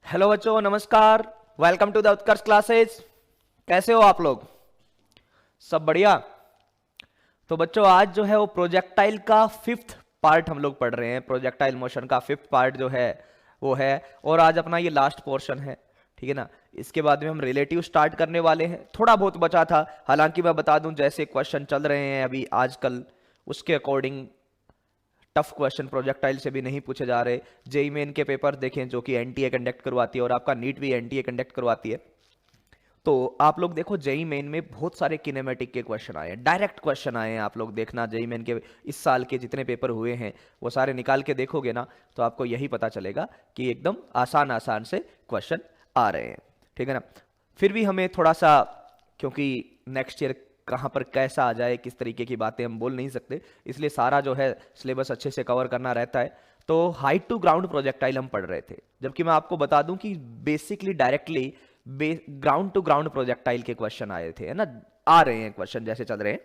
Hello बच्चों, नमस्कार। Welcome to the Utkarsh classes. कैसे हो आप लोग? सब बढ़िया। तो बच्चों, आज जो है वो प्रोजेक्टाइल का फिफ्थ पार्ट हम लोग पढ़ रहे हैं। प्रोजेक्टाइल मोशन का फिफ्थ पार्ट जो है वो है, और आज अपना ये लास्ट पोर्शन है, ठीक है ना। इसके बाद में हम रिलेटिव स्टार्ट करने वाले हैं। थोड़ा बहुत बचा था, हालांकि मैं बता दूं जैसे क्वेश्चन चल रहे हैं अभी आजकल, उसके अकॉर्डिंग टफ क्वेश्चन प्रोजेक्टाइल से भी नहीं पूछे जा रहे। जेई मेन के पेपर देखें जो कि एनटीए कंडक्ट करवाती है, और आपका नीट भी एनटीए कंडक्ट करवाती है। तो आप लोग देखो, जेई मेन में बहुत सारे किनेमेटिक के क्वेश्चन आए हैं, डायरेक्ट क्वेश्चन आए हैं। आप लोग देखना, जेई मेन के इस साल के जितने पेपर हुए हैं वो सारे निकाल के देखोगे ना, तो आपको यही पता चलेगा कि एकदम आसान आसान से क्वेश्चन आ रहे हैं, ठीक है ना। फिर भी हमें थोड़ा सा, क्योंकि नेक्स्ट ईयर कहाँ पर कैसा आ जाए, किस तरीके की बातें हम बोल नहीं सकते, इसलिए सारा जो है सिलेबस अच्छे से कवर करना रहता है। तो हाइट टू ग्राउंड प्रोजेक्टाइल हम पढ़ रहे थे, जबकि मैं आपको बता दूं कि basically directly ground to ground projectile के क्वेश्चन आए थे, है ना, आ रहे हैं क्वेश्चन जैसे चल रहे हैं,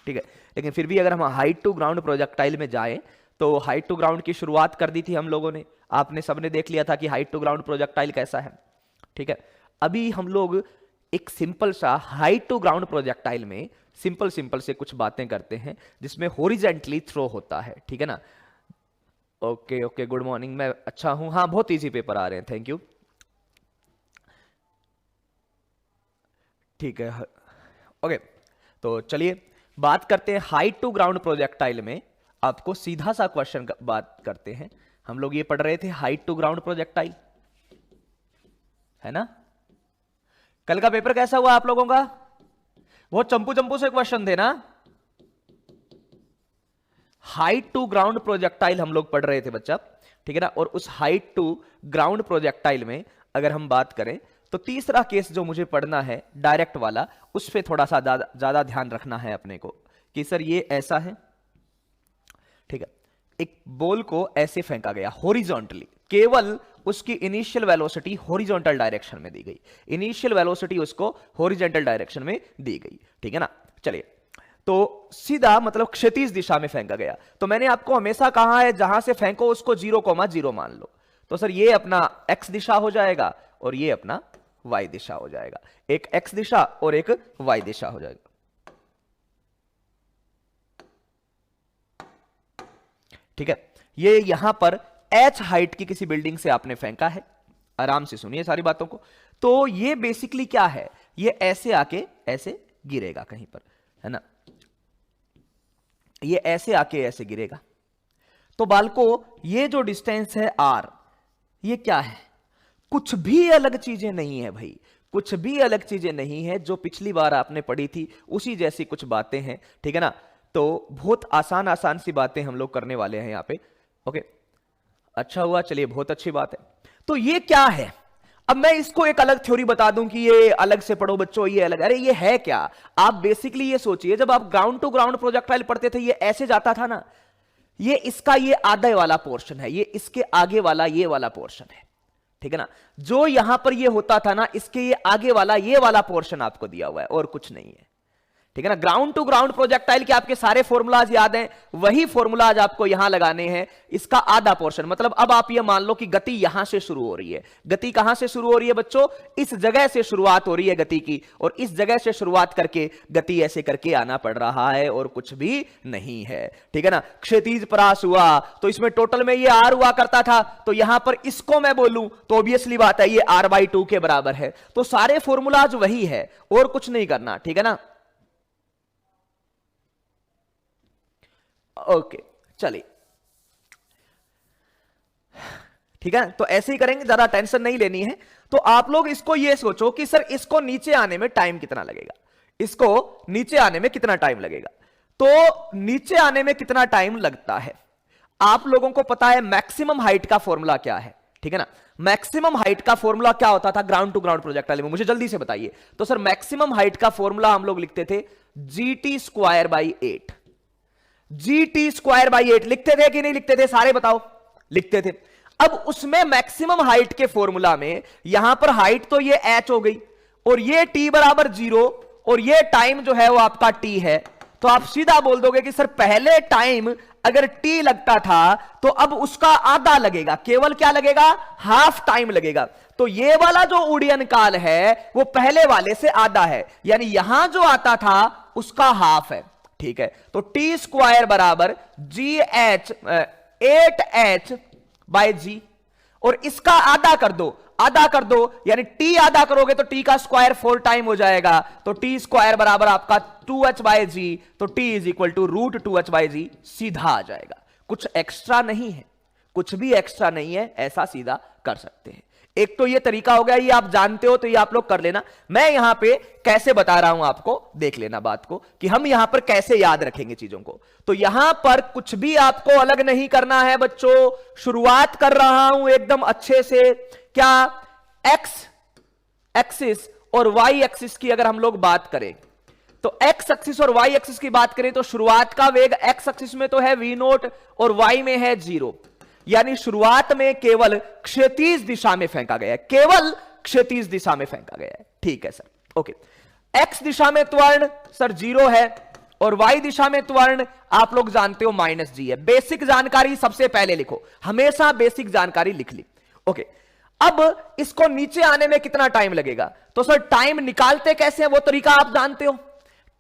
ठीक है। लेकिन फिर भी अगर हम हाइट टू ग्राउंड प्रोजेक्टाइल में जाएं, तो हाइट टू ग्राउंड की शुरुआत कर दी थी हम लोगों ने। आपने सबने देख लिया था कि हाइट टू ग्राउंड प्रोजेक्टाइल कैसा है, ठीक है। अभी हम लोग एक सिंपल सा हाइट टू ग्राउंड प्रोजेक्टाइल में सिंपल सिंपल से कुछ बातें करते हैं जिसमें हॉरिजॉन्टली थ्रो होता है, ठीक है ना। ओके ओके, गुड मॉर्निंग, मैं अच्छा हूं। हाँ, बहुत इजी पेपर आ रहे हैं, थैंक यू, ठीक है। ओके, तो चलिए बात करते हैं हाइट टू ग्राउंड प्रोजेक्टाइल में। आपको सीधा सा क्वेश्चन बात करते हैं। हम लोग ये पढ़ रहे थे हाइट टू ग्राउंड प्रोजेक्टाइल, है ना। कल का पेपर कैसा हुआ आप लोगों का? बहुत चंपू चंपू से क्वेश्चन थे ना। हाइट टू ग्राउंड प्रोजेक्टाइल हम लोग पढ़ रहे थे बच्चा, ठीक है ना। और उस हाइट टू ग्राउंड प्रोजेक्टाइल में अगर हम बात करें, तो तीसरा केस जो मुझे पढ़ना है डायरेक्ट वाला, उस पर थोड़ा सा ज्यादा ध्यान रखना है अपने को, कि सर ये ऐसा है, ठीक है। एक बॉल को ऐसे फेंका गया हॉरिजॉन्टली, केवल उसकी इनिशियल वेलोसिटी हॉरिजॉन्टल डायरेक्शन में दी गई, इनिशियल वेलोसिटी उसको हॉरिजॉन्टल डायरेक्शन में दी गई, ठीक है ना। चलिए, तो सीधा मतलब क्षैतिज दिशा में फेंका गया। तो मैंने आपको हमेशा कहा है जहां से फेंको उसको 0,0 मान लो। तो सर ये अपना x दिशा हो जाएगा और ये अपना y दिशा हो जाएगा, एक x दिशा और एक y दिशा हो जाएगा, ठीक है। ये यहां पर h हाइट की किसी बिल्डिंग से आपने फेंका है, आराम से सुनिए सारी बातों को। तो ये बेसिकली क्या है, ये ऐसे आके ऐसे गिरेगा कहीं पर, है ना। ये ऐसे आके ऐसे गिरेगा। तो बालको, ये जो डिस्टेंस है r, ये क्या है? कुछ भी अलग चीजें नहीं है भाई, कुछ भी अलग चीजें नहीं है। जो पिछली बार आपने पढ़ी थी उसी जैसी कुछ बातें हैं, ठीक है ना। तो बहुत आसान आसान सी बातें हम लोग करने वाले हैं यहां पे, ओके। अच्छा हुआ, चलिए, बहुत अच्छी बात है। तो ये क्या है? अब मैं इसको एक अलग थ्योरी बता दूं कि ये अलग से पढ़ो बच्चों, ये अलग। अरे ये है क्या? आप बेसिकली ये सोचिए, जब आप ग्राउंड टू ग्राउंड प्रोजेक्टाइल पढ़ते थे, ये ऐसे जाता था ना, ये इसका ये आधे वाला पोर्शन है, ये इसके आगे वाला ये वाला पोर्शन है, ठीक है ना। जो यहां पर ये होता था ना, इसके ये आगे वाला ये वाला पोर्शन आपको दिया हुआ है, और कुछ नहीं है, ठीक है ना। ग्राउंड टू ग्राउंड प्रोजेक्टाइल के आपके सारे फॉर्मूलाज याद हैं, वही फॉर्मूलाज आपको यहां लगाने हैं। इसका आधा पोर्शन, मतलब अब आप ये मान लो कि गति यहां से शुरू हो रही है। गति कहां से शुरू हो रही है बच्चों? इस जगह से शुरुआत हो रही है गति की, और इस जगह से शुरुआत करके गति ऐसे करके आना पड़ रहा है, और कुछ भी नहीं है, ठीक है ना। क्षैतिज परास हुआ तो इसमें टोटल में ये r हुआ करता था, तो यहां पर इसको मैं बोलूं तो ऑब्वियसली बात है ये r/2 के बराबर है। तो सारे फॉर्मूलाज वही है, और कुछ नहीं करना, ठीक है ना। ओके, चलिए, ठीक है। तो ऐसे ही करेंगे, ज्यादा टेंशन नहीं लेनी है। तो आप लोग इसको ये सोचो कि सर इसको नीचे आने में टाइम कितना लगेगा, इसको नीचे आने में कितना टाइम लगेगा। तो नीचे आने में कितना टाइम लगता है, आप लोगों को पता है मैक्सिमम हाइट का फॉर्मूला क्या है, ठीक है ना। मैक्सिमम हाइट का फॉर्मूला क्या होता था ग्राउंड टू ग्राउंड प्रोजेक्टाइल में? मुझे जल्दी से बताइए। तो सर मैक्सिमम हाइट का फॉर्मूला हम लोग लिखते थे GT²/8। GT²/8 लिखते थे कि नहीं लिखते थे? सारे बताओ, लिखते थे। अब उसमें मैक्सिमम हाइट के फॉर्मूला में यहां पर हाइट तो ये h हो गई, और ये t = 0, और ये टाइम जो है वो आपका t है। तो आप सीधा बोल दोगे कि सर पहले टाइम अगर t लगता था तो अब उसका आधा लगेगा, केवल क्या लगेगा, हाफ टाइम लगेगा। तो ये वाला जो उड़ीयन काल है वो पहले वाले से आधा है, यानी यहां जो आता था उसका हाफ है। ठीक है, तो टी स्क्वायर बराबर जी एच 8h बाय जी, और इसका आधा कर दो, आधा कर दो, यानी t आधा करोगे तो t का स्क्वायर 4 टाइम हो जाएगा, तो t स्क्वायर बराबर आपका 2h बाय जी, तो t is equal to root 2h by G, सीधा आ जाएगा। कुछ एक्स्ट्रा नहीं है, कुछ भी एक्स्ट्रा नहीं है, ऐसा सीधा कर सकते हैं। एक तो ये तरीका हो गया, ये आप जानते हो तो ये आप लोग कर लेना। मैं यहां पे कैसे बता रहा हूं आपको, देख लेना बात को कि हम यहां पर कैसे याद रखेंगे चीजों को। तो यहां पर कुछ भी आपको अलग नहीं करना है बच्चों, शुरुआत कर रहा हूं एकदम अच्छे से। क्या एक्स एक्सिस और वाई एक्सिस की अगर हम लोग बात करें तो एक्स एक्सिस और वाई एक्सिस की बात करें तो शुरुआत का वेग एक्स एक्सिस में तो है वी नोट और वाई में है 0, यानी शुरुआत में केवल क्षैतिज दिशा में फेंका गया है, केवल क्षैतिज दिशा में फेंका गया है। ठीक है सर, ओके। एक्स दिशा में त्वरण सर 0 है और वाई दिशा में त्वरण आप लोग जानते हो -g है। बेसिक जानकारी सबसे पहले लिखो, हमेशा बेसिक जानकारी लिख ली। ओके, अब इसको नीचे आने में कितना टाइम लगेगा, तो सर टाइम निकालते कैसे हैं वो तरीका आप जानते हो।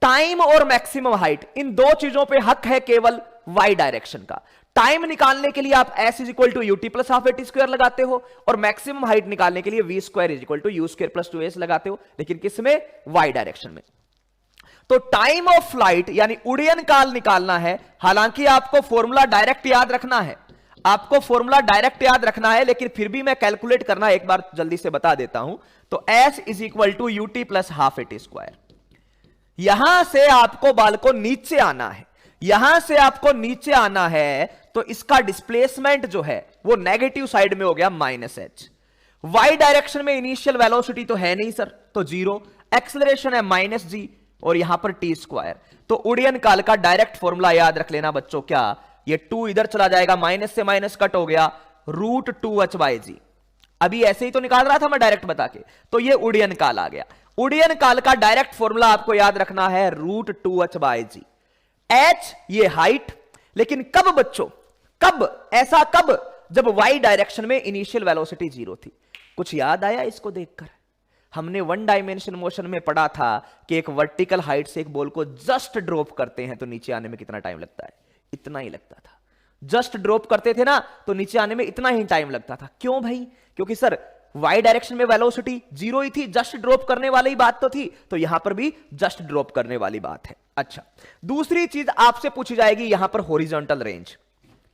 टाइम और मैक्सिमम हाइट, इन दो चीजों पे हक है केवल वाई डायरेक्शन का। टाइम निकालने के लिए आप s is equal to U T plus half A T square लगाते हो, और मैक्सिमम हाइट निकालने के लिए V square is equal to U square plus 2s लगाते हो, लेकिन किसमें, वाई डायरेक्शन में। तो टाइम ऑफ फ्लाइट यानी उड़यन काल निकालना है, हालांकि आपको फॉर्मूला डायरेक्ट याद रखना है, आपको फॉर्मूला डायरेक्ट याद रखना है, लेकिन फिर भी मैं कैलकुलेट करना एक बार जल्दी से बता देता हूं। तो s is equal to U T plus half A T square. यहां से आपको बालको नीचे आना है, यहां से आपको नीचे आना है, तो इसका डिस्प्लेसमेंट जो है वो नेगेटिव साइड में हो गया -h। वाई डायरेक्शन में इनिशियल वेलोसिटी तो है नहीं सर, तो 0, एक्सेलरेशन है -g और यहां पर टी स्क्वायर। तो उड़यन काल का डायरेक्ट फॉर्मूला याद रख लेना बच्चों, क्या, ये 2 इधर चला जाएगा, माइनस से माइनस कट हो गया, रूट 2h बाय जी। अभी ऐसे ही तो निकाल रहा था मैं डायरेक्ट बता के, तो ये उड़यन काल आ गया। उड़यन काल का डायरेक्ट फॉर्मूला आपको याद रखना है root 2h by ji. h ये हाइट, लेकिन कब बच्चों, कब, ऐसा कब, जब y डायरेक्शन में इनिशियल वेलोसिटी 0 थी। कुछ याद आया इसको देखकर? हमने 1 डायमेंशन मोशन में पढ़ा था कि एक वर्टिकल हाइट से एक बॉल को जस्ट ड्रॉप करते हैं तो नीचे आने में कितना टाइम लगता है, इतना ही लगता था। जस्ट ड्रॉप करते थे ना तो नीचे आने में इतना ही टाइम लगता था। क्यों भाई? क्योंकि सर वाई डायरेक्शन में वेलोसिटी 0 ही थी, जस्ट ड्रॉप करने वाली बात तो थी, तो यहां पर भी जस्ट ड्रॉप करने वाली बात है। अच्छा, दूसरी चीज आपसे पूछी जाएगी यहां पर हॉरिजॉन्टल रेंज।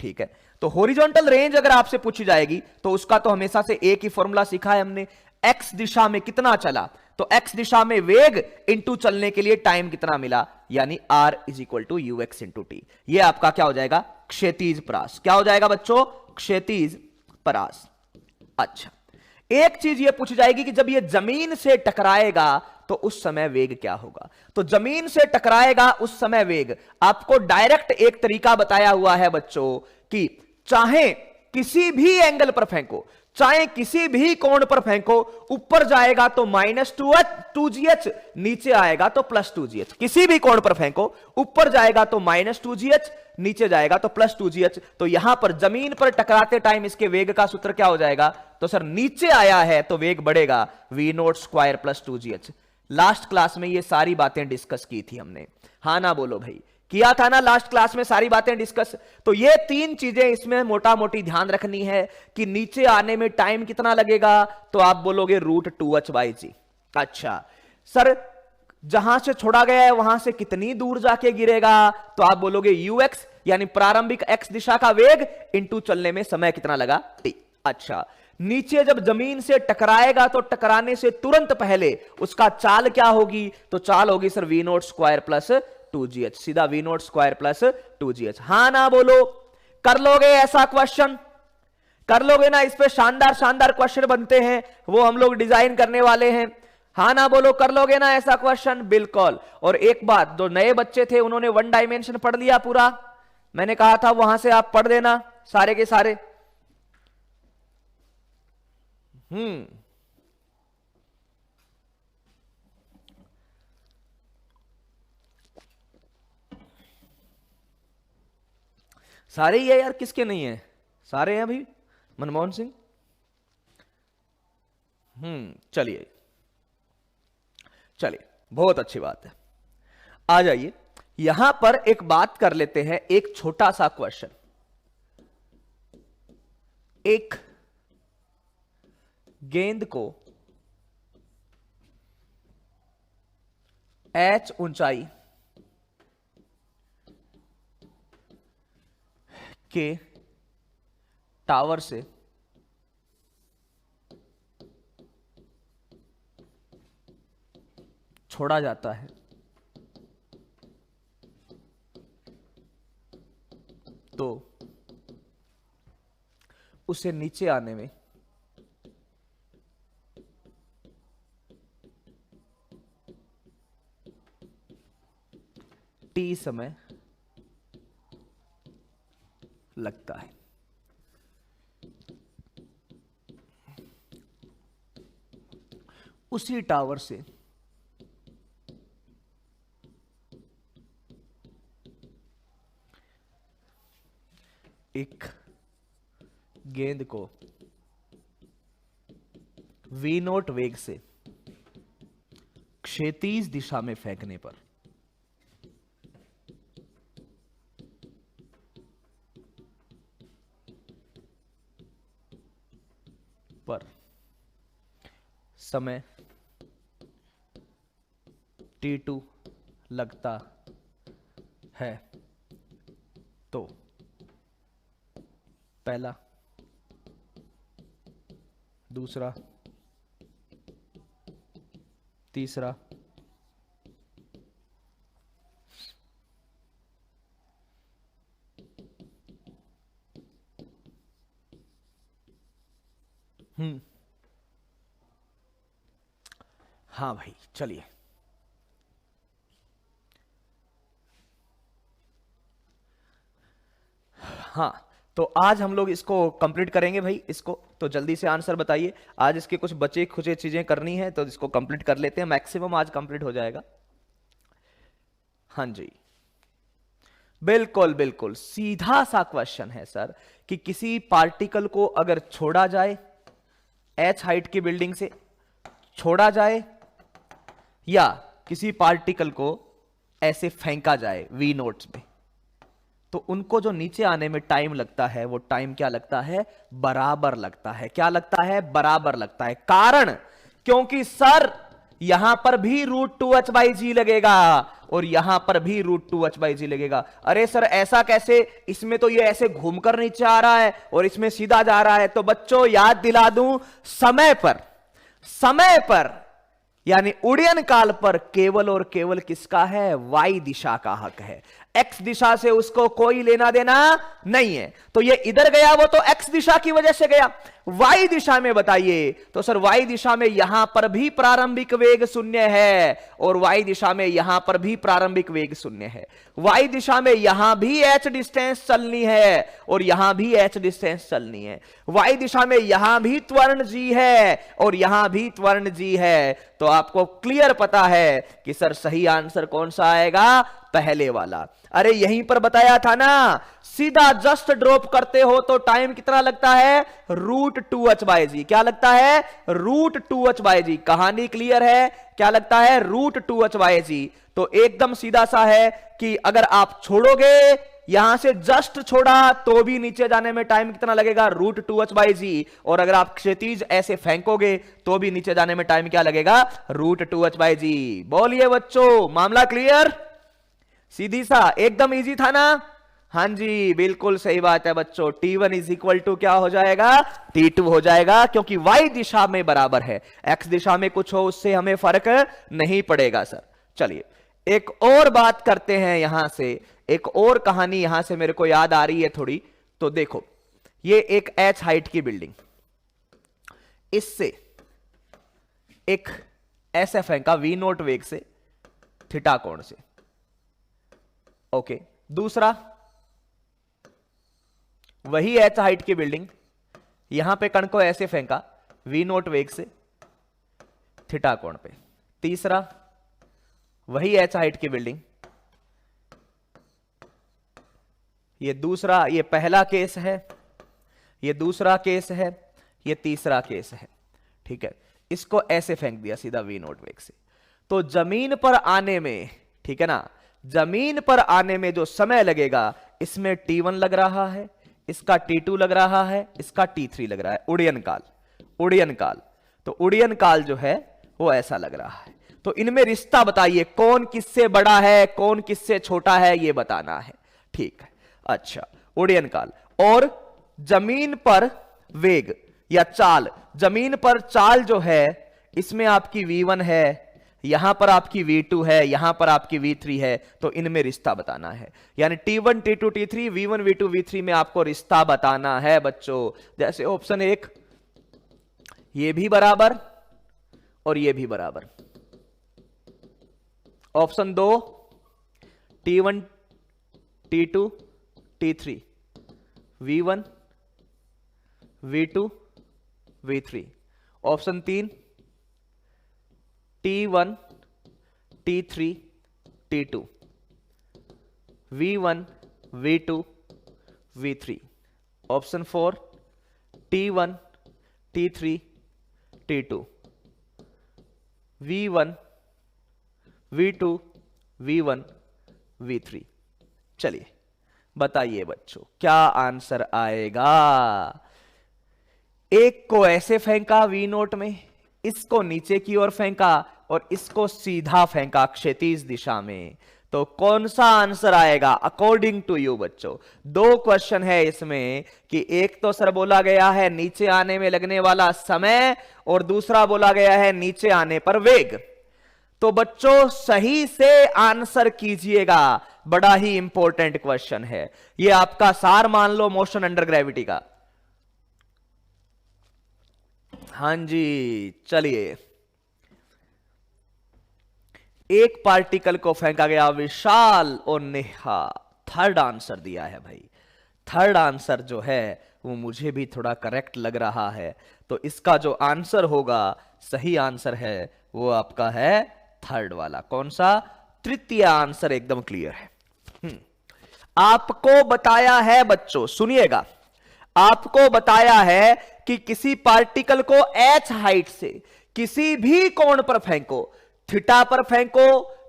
ठीक है, तो हॉरिजॉन्टल रेंज अगर आपसे पूछी जाएगी तो उसका तो हमेशा से एक ही फॉर्मूला सीखा है हमने, एक्स दिशा में कितना चला, तो एक्स दिशा में वेग इंटू चलने के लिए टाइम कितना मिला, यानी r is equal to U X into T. यह आपका क्या हो जाएगा, क्षैतिज परास। क्या हो जाएगा बच्चों, क्षैतिज परास। अच्छा, एक चीज यह पूछी जाएगी कि जब यह जमीन से टकराएगा तो उस समय वेग क्या होगा। तो जमीन से टकराएगा उस समय वेग, आपको डायरेक्ट एक तरीका बताया हुआ है बच्चों कि चाहे किसी भी एंगल पर फेंको, चाहे किसी भी कोण पर फेंको, ऊपर जाएगा तो -2gh, नीचे आएगा तो +2gh। किसी भी कोण पर फेंको, ऊपर जाएगा तो -2gh, नीचे जाएगा तो +2gh। तो यहां पर जमीन पर टकराते टाइम इसके वेग का सूत्र क्या हो जाएगा, तो सर नीचे आया है तो वेग बढ़ेगा v0 square +2gh। Last class में ये सारी बातें डिस्कस की थी हमने, हाँ ना बोलो भाई, किया था ना लास्ट क्लास में सारी बातें डिस्कस। तो ये 3 चीजें इसमें मोटा मोटी ध्यान रखनी है कि नीचे आने में टाइम कितना लगेगा, तो आप बोलोगे रूट 2h बाई जी। अच्छा सर, जहां से छोड़ा गया है वहां से कितनी दूर जाके गिरेगा, तो आप बोलोगे ux, यानी प्रारंभिक x दिशा का वेग इंटू चलने में समय कितना लगा, t। अच्छा, नीचे जब जमीन से टकराएगा तो टकराने से तुरंत पहले उसका चाल क्या होगी, तो चाल होगी sir v0 square plus 2gh, सीधा v0 स्क्वायर प्लस 2gh। हाँ ना बोलो, कर लोगे ऐसा क्वेश्चन, कर लोगे ना, इस पे शानदार शानदार क्वेश्चन बनते हैं, वो हम लोग डिजाइन करने वाले हैं। हाँ ना बोलो, कर लोगे ना ऐसा क्वेश्चन, बिल्कुल। और एक बात, जो नए बच्चे थे उन्होंने 1 डायमेंशन पढ़ लिया पूरा, मैंने कहा था वहां से आप पढ़ देना सारे के सारे। सारे ही है यार, किसके नहीं है? सारे हैं भाई। मनमोहन सिंह। चलिए चलिए, बहुत अच्छी बात है। आ जाइए, यहां पर एक बात कर लेते हैं, एक छोटा सा क्वेश्चन। एक गेंद को h ऊंचाई के टावर से छोड़ा जाता है तो उसे नीचे आने में t समय लगता है। उसी टावर से एक गेंद को v0 वेग से क्षैतिज दिशा में फेंकने पर समय t2 लगता है तो पहला, दूसरा, तीसरा, हाँ भाई चलिए। हाँ, तो आज हम लोग इसको कंप्लीट करेंगे भाई। इसको तो जल्दी से आंसर बताइए। आज इसके कुछ बचे खुचे चीजें करनी है तो इसको कंप्लीट कर लेते हैं, मैक्सिमम आज कंप्लीट हो जाएगा। हाँ जी, बिल्कुल बिल्कुल सीधा सा क्वेश्चन है सर कि किसी पार्टिकल को अगर छोड़ा जाए, h हाइट की बिल्डिंग से छोड़ा जाए, या किसी पार्टिकल को ऐसे फेंका जाए v नोट्स में, तो उनको जो नीचे आने में टाइम लगता है वो टाइम क्या लगता है? बराबर लगता है। क्या लगता है? बराबर लगता है। कारण, क्योंकि सर यहां पर भी √2h/g लगेगा और यहां पर भी √2h/g लगेगा। अरे सर ऐसा कैसे? इसमें तो ये ऐसे घूमकर नीचे आ रहा है और इसमें सीधा जा रहा है। तो बच्चों याद दिला दूं, समय पर यानी उड़यन काल पर केवल और केवल किसका है? y दिशा का हक है। x दिशा से उसको कोई लेना देना नहीं है। तो ये इधर गया वो तो x दिशा की वजह से गया। y दिशा में बताइए तो सर y दिशा में यहां पर भी प्रारंभिक वेग 0 है और y दिशा में यहां पर भी प्रारंभिक वेग 0 है। y दिशा में यहां भी h डिस्टेंस चलनी है और यहां भी h डिस्टेंस चलनी है। y दिशा में यहां भी त्वरण g है और यहां भी त्वरण g है। तो आपको क्लियर पता है कि सर सही आंसर कौन सा आएगा? पहले वाला। अरे यहीं पर बताया था ना, सीधा जस्ट ड्रॉप करते हो तो टाइम कितना लगता है? √2h/g। क्या लगता है? √2h/g। कहानी क्लियर है? क्या लगता है? √2h/g। तो एकदम सीधा सा है कि अगर आप छोड़ोगे, यहां से जस्ट छोड़ा तो भी नीचे जाने में टाइम कितना लगेगा? √2h/g। और अगर आप क्षैतिज ऐसे फेंकोगे तो भी नीचे जाने में टाइम क्या लगेगा? √2h/g। बोलिए बच्चों, मामला क्लियर? सीधी सा, एकदम इजी था ना? हां जी, बिल्कुल सही बात है बच्चों। t1 इज इक्वल टू क्या हो जाएगा? t2 हो जाएगा, क्योंकि y दिशा में बराबर है। x दिशा में कुछ हो उससे हमें फर्क नहीं पड़ेगा सर। चलिए एक और बात करते हैं, यहां से एक और कहानी यहां से मेरे को याद आ रही है थोड़ी। तो देखो, ये एक h हाइट की बिल्डिंग, इससे एक ऐसे फेंका v0 वेग से थीटा कोण से। ओके, दूसरा वही h हाइट की बिल्डिंग, यहां पे कण को ऐसे फेंका v0 वेग से थीटा कोण पे। तीसरा वही h हाइट की बिल्डिंग, ये दूसरा, ये पहला केस है, ये दूसरा केस है, ये तीसरा केस है, ठीक है। इसको ऐसे फेंक दिया सीधा वी नोट वेग से, तो जमीन पर आने में, ठीक है ना, जमीन पर आने में जो समय लगेगा, इसमें T1 लग रहा है, इसका T2 लग रहा है, इसका T3 लग रहा है, उड़यन काल, उड़यन काल। तो उड़यन काल जो है वो ऐसा लग रहा है। तो इनमें रिश्ता बताइए, कौन किससे बड़ा है, कौन किससे छोटा है, ये बताना है, ठीक है। अच्छा, उड़यन काल और जमीन पर वेग या चाल, जमीन पर चाल जो है, इसमें आपकी V1 है, यहां पर आपकी V2 है, यहां पर आपकी V3 है, तो इनमें रिश्ता बताना है। यानी T1 T2 T3 V1 V2 V3 में आपको रिश्ता बताना है बच्चों। जैसे ऑप्शन 1 ये भी बराबर और ये भी बराबर, option 2 T1 T2 T3 V1 V2 V3, option 3 T1 T3 T2 V1 V2 V3, option 4 T1 T3 T2 V1 V2 V1 V3। चलिए बताइए बच्चों क्या आंसर आएगा। एक को ऐसे फेंका वी नोट में, इसको नीचे की ओर फेंका और इसको सीधा फेंका क्षैतिज दिशा में, तो कौन सा आंसर आएगा अकॉर्डिंग टू यू बच्चों। दो क्वेश्चन है इसमें कि एक तो सर बोला गया है नीचे आने में लगने वाला समय और दूसरा बोला गया है नीचे आने पर वेग। तो बच्चों सही से आंसर कीजिएगा, बड़ा ही इंपॉर्टेंट क्वेश्चन है ये, आपका सार मान लो मोशन अंडर ग्रेविटी का। हां जी, चलिए एक पार्टिकल को फेंका गया विशाल और नेहा, थर्ड आंसर दिया है भाई। थर्ड आंसर जो है वो मुझे भी थोड़ा करेक्ट लग रहा है, तो इसका जो आंसर होगा, सही आंसर है वो आपका है थर्ड वाला। कौन सा? तृतीय आंसर एकदम क्लियर है। आपको बताया है बच्चों, सुनिएगा, आपको बताया है कि किसी पार्टिकल को h हाइट से किसी भी कोण पर फेंको, थीटा पर फेंको,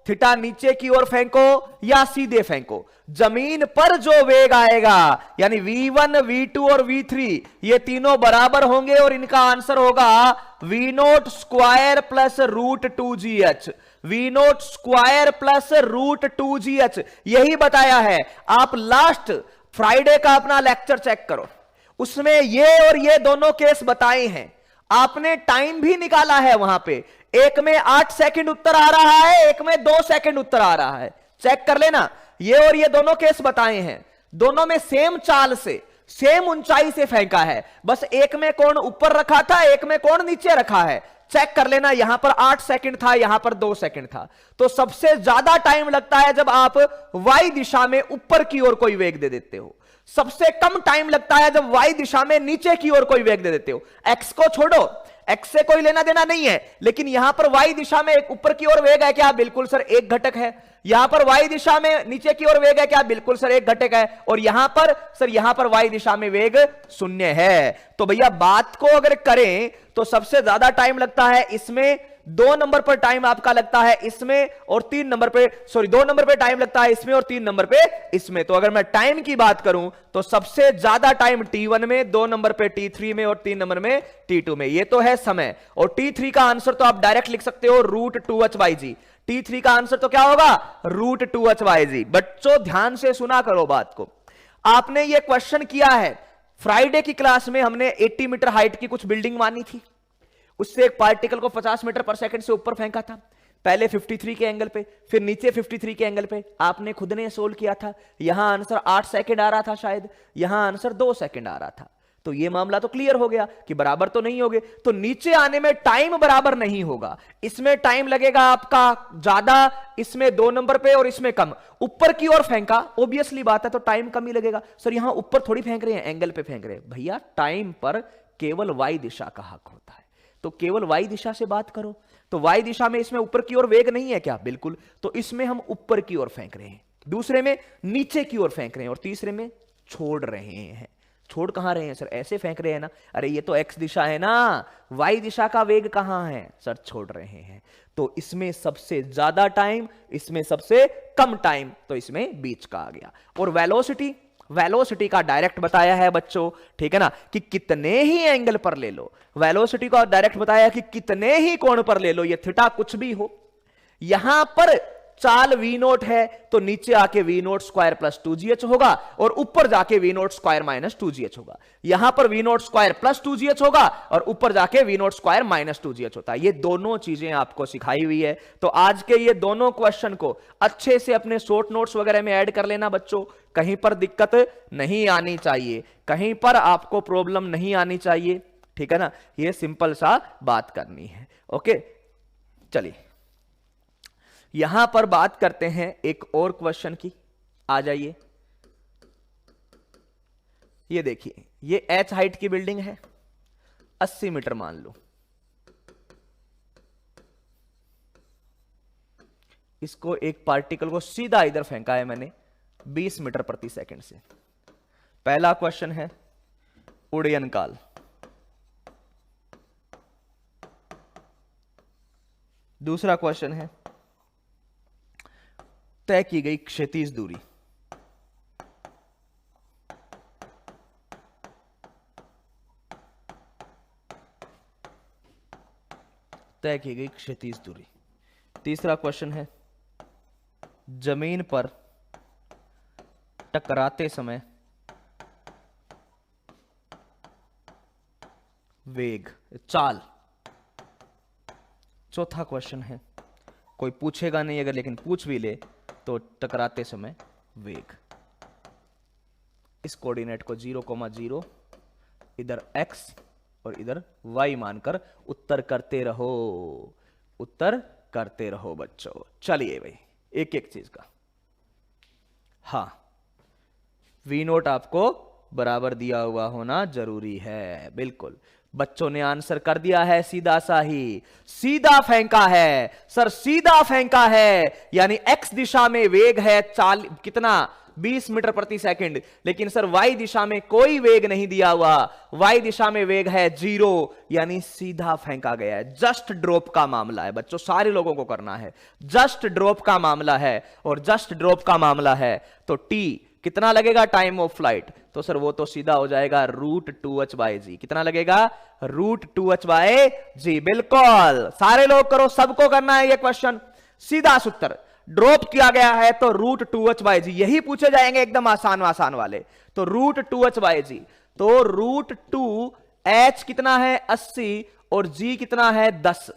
थीटा नीचे की ओर फेंको या सीधे फेंको, जमीन पर जो वेग आएगा यानी v1 v2 और v3 ये तीनों बराबर होंगे और इनका आंसर होगा v0 square plus root 2gh, v0 square plus root 2gh। यही बताया है। आप लास्ट फ्राइडे का अपना लेक्चर चेक करो, उसमें ये और ये दोनों केस बताए हैं, आपने टाइम भी निकाला है वहां पे। एक में 8 सेकंड उत्तर आ रहा है, एक में 2 सेकंड उत्तर आ रहा है, चेक कर लेना। ये और ये दोनों केस बताए हैं, दोनों में सेम चाल से सेम ऊंचाई से फेंका है, बस एक में कोण ऊपर रखा था, एक में कोण नीचे रखा है। चेक कर लेना, यहां पर 8 सेकंड था, यहां पर 2 सेकंड था। तो सबसे ज्यादा टाइम लगता है जब आप वाई दिशा में ऊपर की ओर कोई वेग दे देते हो, सबसे कम टाइम लगता है जब वाई दिशा में नीचे की ओर कोई वेग दे देते हो। एक्स को छोड़ो, एक्स से कोई लेना देना नहीं है, लेकिन यहां पर वाई दिशा में एक ऊपर की ओर वेग है क्या? बिल्कुल सर एक घटक है। यहां पर वाई दिशा में नीचे की ओर वेग है क्या? बिल्कुल सर एक घटक है। और यहां पर सर, यहां पर वाई दिशा में वेग 0 है। तो भैया बात को अगर करें तो सबसे ज्यादा टाइम लगता है इसमें, 2 नंबर पर टाइम आपका लगता है इसमें, और 3 नंबर पे, सॉरी 2 नंबर पे टाइम लगता है इसमें और 3 नंबर पे इसमें। तो अगर मैं टाइम की बात करूं तो सबसे ज्यादा टाइम T1 में, 2 नंबर पे T3 में और 3 नंबर में T2 में। ये तो है समय। और T3 का आंसर तो आप डायरेक्ट लिख सकते हो रूट 2h/g। T3 का आंसर तो क्या होगा? Root 2h/g। बच्चों ध्यान से सुना करो बात को। आपने ये क्वेश्चन किया है फ्राइडे की क्लास में, हमने 80 मीटर हाइट की कुछ बिल्डिंग मानी थी, उससे एक पार्टिकल को 50 मीटर पर सेकंड से ऊपर फेंका था, पहले 53 के एंगल पे, फिर नीचे 53 के एंगल पे। आपने खुद ने सोल्व किया था, यहां आंसर 8 सेकंड आ रहा था शायद, यहां आंसर 2 सेकंड आ रहा था। तो ये मामला तो क्लियर हो गया कि बराबर तो नहीं होंगे। तो नीचे आने में टाइम बराबर नहीं होगा, इसमें टाइम लगेगा आपका ज्यादा, इसमें 2 नंबर पे और इसमें कम। ऊपर की ओर फेंका, ऑब्वियसली बात है, तो टाइम कम ही लगेगा। सर यहां ऊपर थोड़ी फेंक रहे हैं, एंगल पे फेंक रहे हैं। भैया टाइम पर केवल वाई दिशा का हक होता है, तो केवल वाई दिशा से बात करो। तो वाई दिशा में इसमें ऊपर की ओर वेग नहीं है क्या? बिल्कुल। तो इसमें हम ऊपर की ओर फेंक रहे हैं, दूसरे में नीचे की ओर फेंक रहे हैं और तीसरे में छोड़ रहे हैं। छोड़ कहां रहे हैं सर? ऐसे फेंक रहे हैं ना। अरे ये तो एक्स दिशा है ना, वाई दिशा का वेग कहां है सर? छोड़ रहे हैं। तो इसमें सबसे ज्यादा टाइम, इसमें सबसे कम टाइम, तो इसमें बीच का आ गया। और वेलोसिटी, वेलोसिटी का डायरेक्ट बताया है बच्चों, ठीक है ना, कि कितने ही एंगल पर ले लो। वेलोसिटी का डायरेक्ट बताया कि कितने ही कोण पर ले लो, ये थीटा कुछ भी हो। यहां पर चाल वी नोट है तो नीचे आके we note square plus 2gh होगा और ऊपर जाके we note square minus 2gh होगा। यहां पर we note square plus 2gh होगा और ऊपर जाके we note square minus 2gh होता है। ये दोनों चीजें आपको सिखाई हुई है। तो आज के ये दोनों क्वेश्चन को अच्छे से अपने शॉर्ट नोट्स वगैरह में ऐड कर लेना बच्चों। कहीं पर दिक्कत नहीं आनी चाहिए, कहीं पर आपको प्रॉब्लम नहीं आनी चाहिए, ठीक है ना। ये सिंपल सा बात करनी है। ओके, चलिए यहां पर बात करते हैं एक और क्वेश्चन की। आ जाइए, ये देखिए, ये h हाइट की बिल्डिंग है, 80 मीटर मान लो। इसको एक पार्टिकल को सीधा इधर फेंका है मैंने 20 मीटर प्रति सेकंड से। पहला क्वेश्चन है उड्डयन काल। दूसरा क्वेश्चन है तय की गई क्षैतिज दूरी। तय की गई क्षैतिज दूरी। तीसरा क्वेश्चन है जमीन पर टकराते समय वेग, चाल। चौथा क्वेश्चन है, कोई पूछेगा नहीं अगर, लेकिन पूछ भी ले तो टकराते समय वेग। इस कोऑर्डिनेट को 0,0 इधर x और इधर y मानकर उत्तर करते रहो, उत्तर करते रहो बच्चों। चलिए भाई, एक एक चीज का। हाँ, v नोट आपको बराबर दिया हुआ होना जरूरी है, बिल्कुल। बच्चों ने आंसर कर दिया है सीधा सा ही, सीधा फेंका है सर, सीधा फेंका है। यानी x दिशा में वेग है कितना 20 मीटर प्रति सेकंड, लेकिन सर y दिशा में कोई वेग नहीं दिया हुआ, y दिशा में वेग है 0, यानी सीधा फेंका गया है। जस्ट ड्रॉप का मामला है बच्चों, सारे लोगों को करना है। जस्ट ड्रॉप का मामला है, और जस्ट ड्रॉप का मामला है तो t कितना लगेगा टाइम ऑफ फ्लाइट? तो सर वो तो सीधा हो जाएगा √2h/g। कितना लगेगा? √2h/g। बिल्कुल, सारे लोग करो, सबको करना है ये क्वेश्चन। सीधा सूत्र, ड्रॉप किया गया है तो √2h/g, यही पूछे जाएंगे एकदम आसान आसान वाले। तो √2h/g, तो √2h कितना है 80 और g कितना है 10।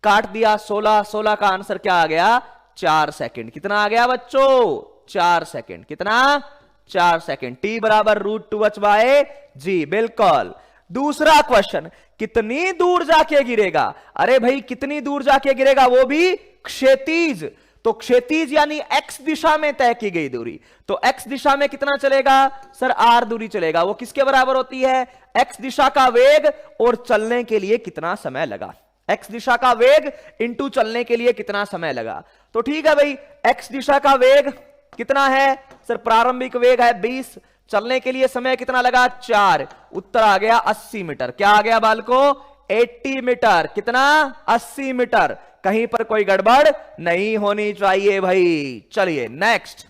काट दिया 16, 16 का आंसर क्या आ गया? 4 सेकंड। कितना आ गया बच्चों? 4 सेकंड। कितना? 4 सेकंड। t बराबर √2h/g। बिल्कुल। दूसरा क्वेश्चन, कितनी दूर जाके गिरेगा? अरे भाई कितनी दूर जाके गिरेगा, वो भी क्षैतिज। तो क्षैतिज यानी x दिशा में तय की गई दूरी। तो x दिशा में कितना चलेगा सर? r दूरी चलेगा। वो किसके बराबर होती है? x दिशा का वेग और चलने के लिए कितना समय लगा। x दिशा का वेग इंटू चलने के लिए कितना समय लगा। तो ठीक है भाई, x दिशा का वेग कितना है सर? प्रारंभिक वेग है 20, चलने के लिए समय कितना लगा? 4। उत्तर आ गया 80 मीटर। क्या आ गया बालको? 80 मीटर। कितना? 80 मीटर। कहीं पर कोई गड़बड़ नहीं होनी चाहिए भाई। चलिए नेक्स्ट,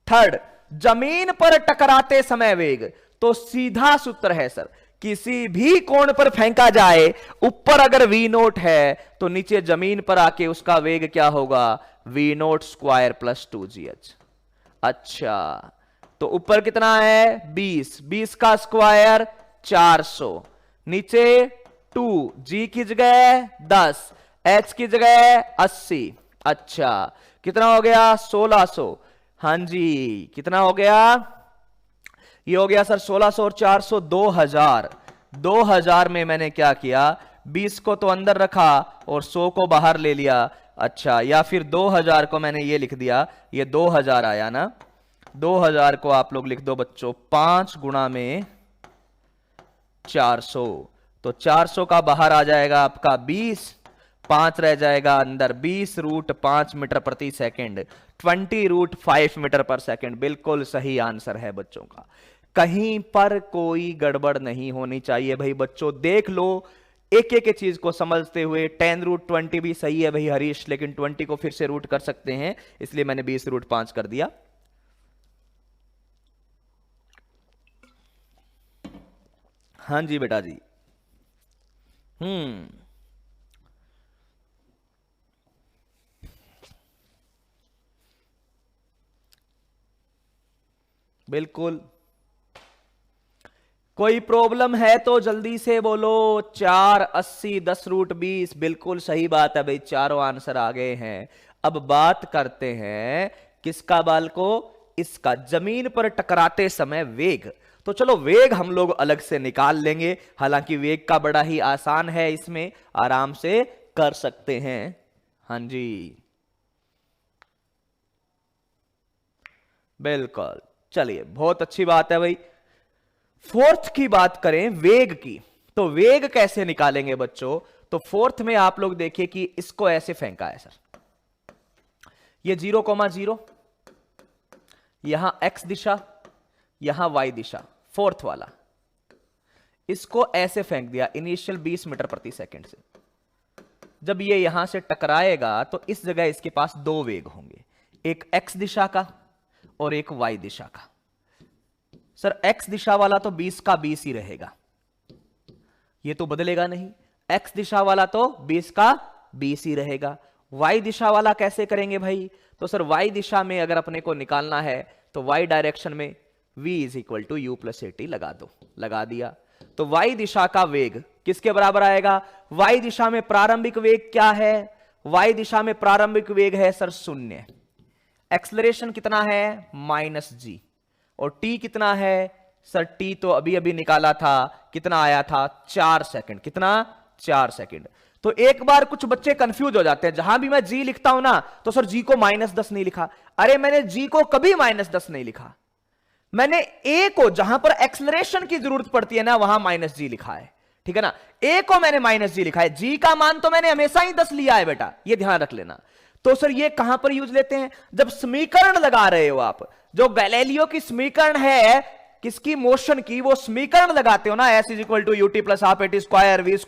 थर्ड, जमीन पर टकराते समय वेग। तो सीधा सूत्र है सर, किसी भी कोण पर फेंका जाए, ऊपर अगर वी नोट है तो नीचे जमीन पर आके उसका वेग क्या होगा? V note square plus 2gh। अच्छा, तो ऊपर कितना है? 20, 20 का स्क्वायर 400, नीचे 2, g की जगह 10, h की जगह 80। अच्छा, कितना हो गया? 1600। हाँ जी, कितना हो गया? ये हो गया सर 1600 और 400 2000। 2000 में मैंने क्या किया? 20 को तो अंदर रखा और 100 को बाहर ले लिया। अच्छा, या फिर 2000 को मैंने ये लिख दिया, ये 2000 आया ना। 2000 को आप लोग लिख दो बच्चों 5 गुणा में 400। तो 400 का बाहर आ जाएगा आपका 20, 5 रह जाएगा अंदर, 20√5 मीटर प्रति सेकंड, 20√5 मीटर पर सेकंड। बिल्कुल सही आंसर है बच्चों का, कहीं पर कोई गड़बड़ नहीं होनी चाहिए भाई बच्चों। देख लो एक एक चीज को समझते हुए। 10√20 भी सही है भाई हरीश, लेकिन 20 को फिर से रूट कर सकते हैं, इसलिए मैंने 20√5 कर दिया। हाँ जी बेटा जी। बिल्कुल, कोई प्रॉब्लम है तो जल्दी से बोलो। 480 10√20 बिल्कुल सही बात है भाई, चारों आंसर आ गए हैं। अब बात करते हैं किसका बाल को, इसका, जमीन पर टकराते समय वेग। तो चलो वेग हम लोग अलग से निकाल लेंगे, हालांकि वेग का बड़ा ही आसान है, इसमें आराम से कर सकते हैं। हाँ जी बिल्कुल, चलिए बहुत अच्छी बात है भाई। फोर्थ की बात करें वेग की, तो वेग कैसे निकालेंगे बच्चों। तो फोर्थ में आप लोग देखिए कि इसको ऐसे फेंका है सर, ये 0,0, यहां x दिशा, यहां y दिशा, फोर्थ वाला, इसको ऐसे फेंक दिया इनिशियल 20 मीटर प्रति सेकंड से। जब ये यहां से टकराएगा तो इस जगह इसके पास दो वेग होंगे, एक x दिशा का और एक y दिशा का। सर x दिशा वाला तो 20 का 20 ही रहेगा, ये तो बदलेगा नहीं। x दिशा वाला तो 20 का 20 ही रहेगा। y दिशा वाला कैसे करेंगे भाई, तो सर y दिशा में अगर अपने को निकालना है तो y डायरेक्शन में v = u + at लगा दो, लगा दिया। तो y दिशा का वेग किसके बराबर आएगा, y दिशा में प्रारंभिक वेग क्या है, y दिशा में प्रारंभिक वेग है सर 0, एक्सलरेशन कितना है -g, और t कितना है सर, t तो अभी अभी निकाला था, कितना आया था 4 सेकंड, कितना 4 सेकंड। तो एक बार कुछ बच्चे कंफ्यूज हो जाते हैं, जहां भी मैं g लिखता हूं ना तो सर g को -10 नहीं लिखा। अरे मैंने g को कभी -10 नहीं लिखा, मैंने a को जहां पर एक्सलरेशन की जरूरत पड़ती है ना वहां -g लिखा है, ठीक है ना। a को मैंने -g लिखा है, g का मान तो मैंने हमेशा ही 10 लिया है बेटा, ये ध्यान रख लेना। तो सर ये कहां पर यूज लेते हैं, जब समीकरण लगा रहे हो आप, जो गैलीलियो की समीकरण है किसकी, मोशन की, वो समीकरण लगाते हो ना, s = ut + ½ at square, v² =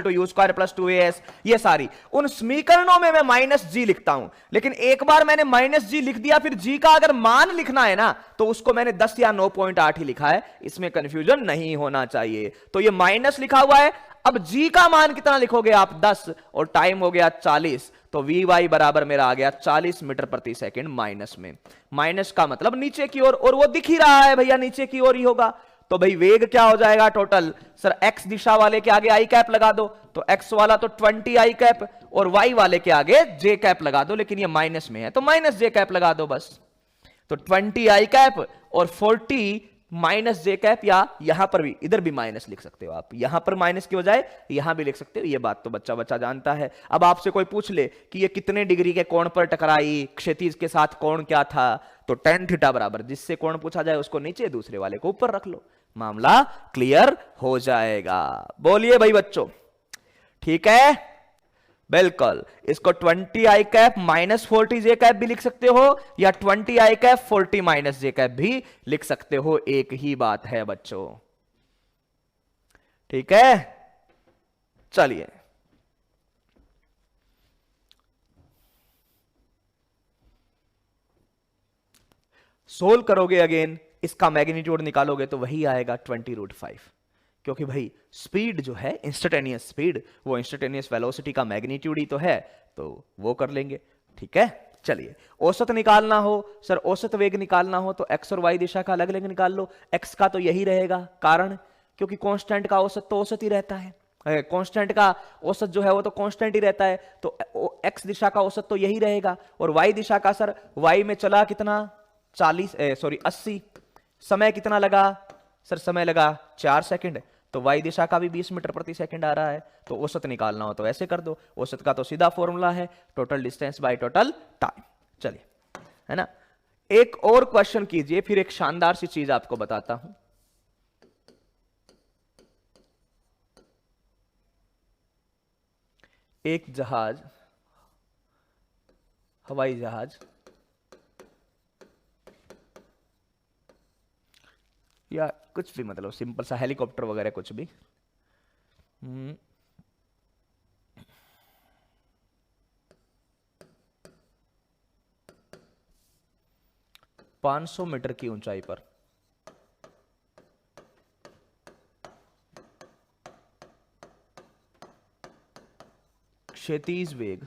u² + 2as, ये सारी उन समीकरणों में मैं -g लिखता हूं। लेकिन एक बार मैंने -g लिख दिया, फिर g का अगर मान लिखना है ना तो उसको मैंने 10 या 9.8 ही लिखा है, इसमें कंफ्यूजन नहीं होना चाहिए। तो ये माइनस लिखा हुआ है, अब g का मान कितना लिखोगे आप 10, और टाइम हो गया 40, तो vy बराबर मेरा आ गया 40 मीटर प्रति सेकंड माइनस में। माइनस का मतलब नीचे की ओर, और वो दिख ही रहा है भैया नीचे की ओर ही होगा। तो भाई वेग क्या हो जाएगा टोटल, सर x दिशा वाले के आगे i कैप लगा दो, तो x वाला तो 20 i कैप, और y वाले के आगे j कैप लगा दो, लेकिन ये माइनस में है तो -j कैप लगा दो बस। तो 20 i कैप और 40 -j कैप, या यहां पर भी, इधर भी माइनस लिख सकते हो आप, यहां पर माइनस की बजाय यहां भी लिख सकते हो, ये बात तो बच्चा बच्चा जानता है। अब आपसे कोई पूछ ले कि ये कितने डिग्री के कोण पर टकराई, क्षैतिज के साथ कोण क्या था, तो tan थीटा बराबर, जिससे कोण पूछा जाए उसको नीचे, दूसरे वाले को ऊपर रख लो, मामला क्लियर हो जाएगा। बोलिए भाई बच्चों, ठीक है बिल्कुल। इसको 20 i कैप -40 j कैप भी लिख सकते हो, या 20 i कैप 40 - j कैप भी लिख सकते हो, एक ही बात है बच्चों, ठीक है। चलिए सोल्व करोगे अगेन, इसका मैग्नीट्यूड निकालोगे तो वही आएगा 20√5, क्योंकि भाई स्पीड जो है इंस्टेंटेनियस स्पीड, वो इंस्टेंटेनियस वेलोसिटी का मैग्नीट्यूड ही तो है, तो वो कर लेंगे, ठीक है। चलिए औसत निकालना हो सर, औसत वेग निकालना हो तो x और y दिशा का अलग अलग निकाल लो। x का तो यही रहेगा, कारण क्योंकि कांस्टेंट का औसत तो औसत ही रहता है, कांस्टेंट का औसत जो है वो तो कांस्टेंट ही रहता है, तो x दिशा का औसत तो यही रहेगा। और y दिशा का सर, y में चला कितना 80, समय कितना लगा सर, समय लगा 4 सेकंड, तो y दिशा का भी 20 मीटर प्रति सेकंड आ रहा है। तो औसत निकालना हो तो ऐसे कर दो, औसत का तो सीधा फॉर्मूला है total distance by total time. चलिए, है ना। एक और क्वेश्चन कीजिए, फिर एक शानदार सी चीज आपको बताता हूं। एक जहाज, हवाई जहाज या कुछ भी, मतलब सिंपल सा हेलीकॉप्टर वगैरह कुछ भी, 500 मीटर की ऊंचाई पर क्षैतिज वेग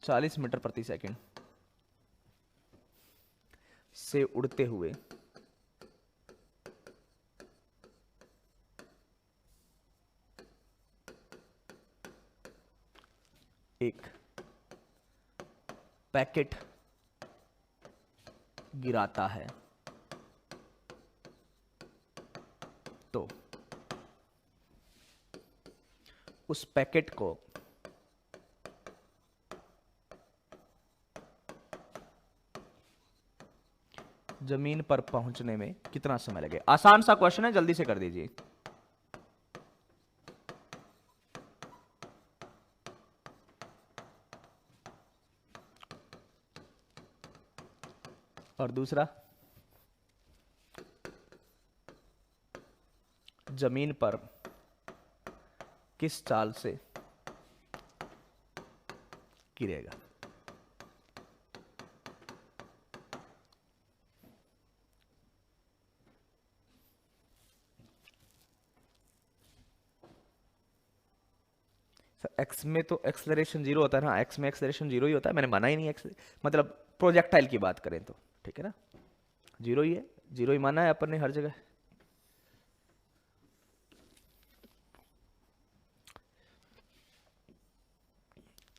40 मीटर प्रति सेकंड से उड़ते हुए एक पैकेट गिराता है तो उस पैकेट को जमीन पर पहुंचने में कितना समय लगेगा? आसान सा क्वेश्चन है, जल्दी से कर दीजिए। और दूसरा, जमीन पर किस चाल से गिरेगा? सर एक्स में तो एक्सेलरेशन जीरो होता है ना, एक्स में एक्सेलरेशन जीरो ही होता है, मैंने माना ही नहीं एक्स, मतलब प्रोजेक्टाइल की बात करें तो ठीक है ना, जीरो ही है, जीरो ही माना है अपन ने हर जगह।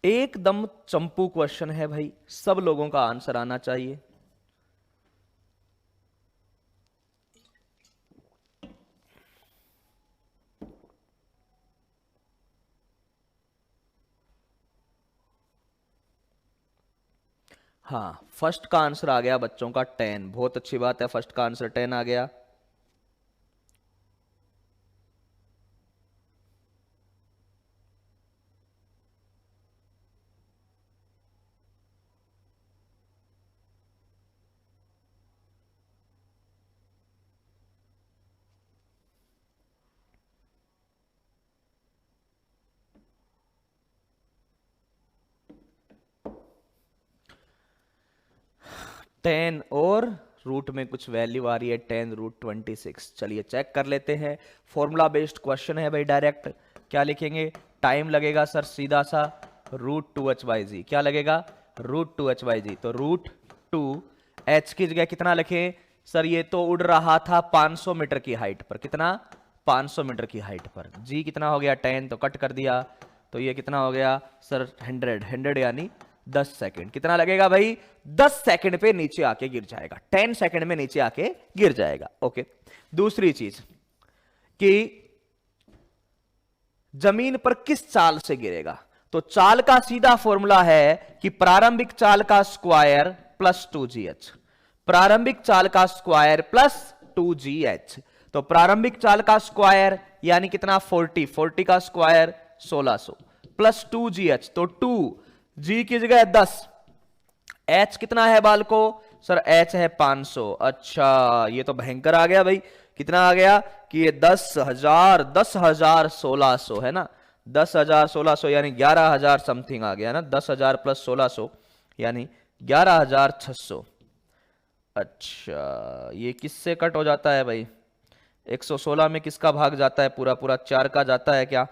एकदम चंपू क्वेश्चन है भाई, सब लोगों का आंसर आना चाहिए। हाँ, फर्स्ट का आंसर आ गया बच्चों का 10, बहुत अच्छी बात है, फर्स्ट का आंसर 10 आ गया। टेन और रूट में कुछ वैल्यू आ रही है, 10√26। चलिए चेक कर लेते हैं, फॉर्मूला बेस्ड क्वेश्चन है भाई, डायरेक्ट क्या लिखेंगे? टाइम लगेगा सर सीधा सा √2h/g, क्या लगेगा? √2h/g, तो √2h की जगह कितना लिखें सर? ये तो उड़ रहा था 500 मीटर की हाइट पर, कितना? 500 मीटर की हाइट पर, जी कितना हो गया? 10, तो कट कर दिया, तो ये कितना हो गया सर? 100 यानी 10 सेकंड। कितना लगेगा भाई? 10 सेकंड पे नीचे आके गिर जाएगा, 10 सेकंड में नीचे आके गिर जाएगा। ओके, दूसरी चीज कि जमीन पर किस चाल से गिरेगा, तो चाल का सीधा फॉर्मूला है कि प्रारंभिक चाल का स्क्वायर प्लस 2gh, प्रारंभिक चाल का स्क्वायर प्लस 2gh। तो प्रारंभिक चाल का स्क्वायर यानी कितना? 40 का स्क्वायर 1600 प्लस 2gh, तो 2g की जगह 10, h कितना है बाल को? सर h है 500। अच्छा, ये तो भयंकर आ गया भाई, कितना आ गया कि ये 10,1600 है ना, 10,1600 यानी 11,000 समथिंग आ गया ना, 10,000 प्लस 1600 यानी 11,600। अच्छा, ये किससे कट हो जाता है भाई? 116 में किसका भाग जाता है? पूरा पूरा 4 का जाता है क्या?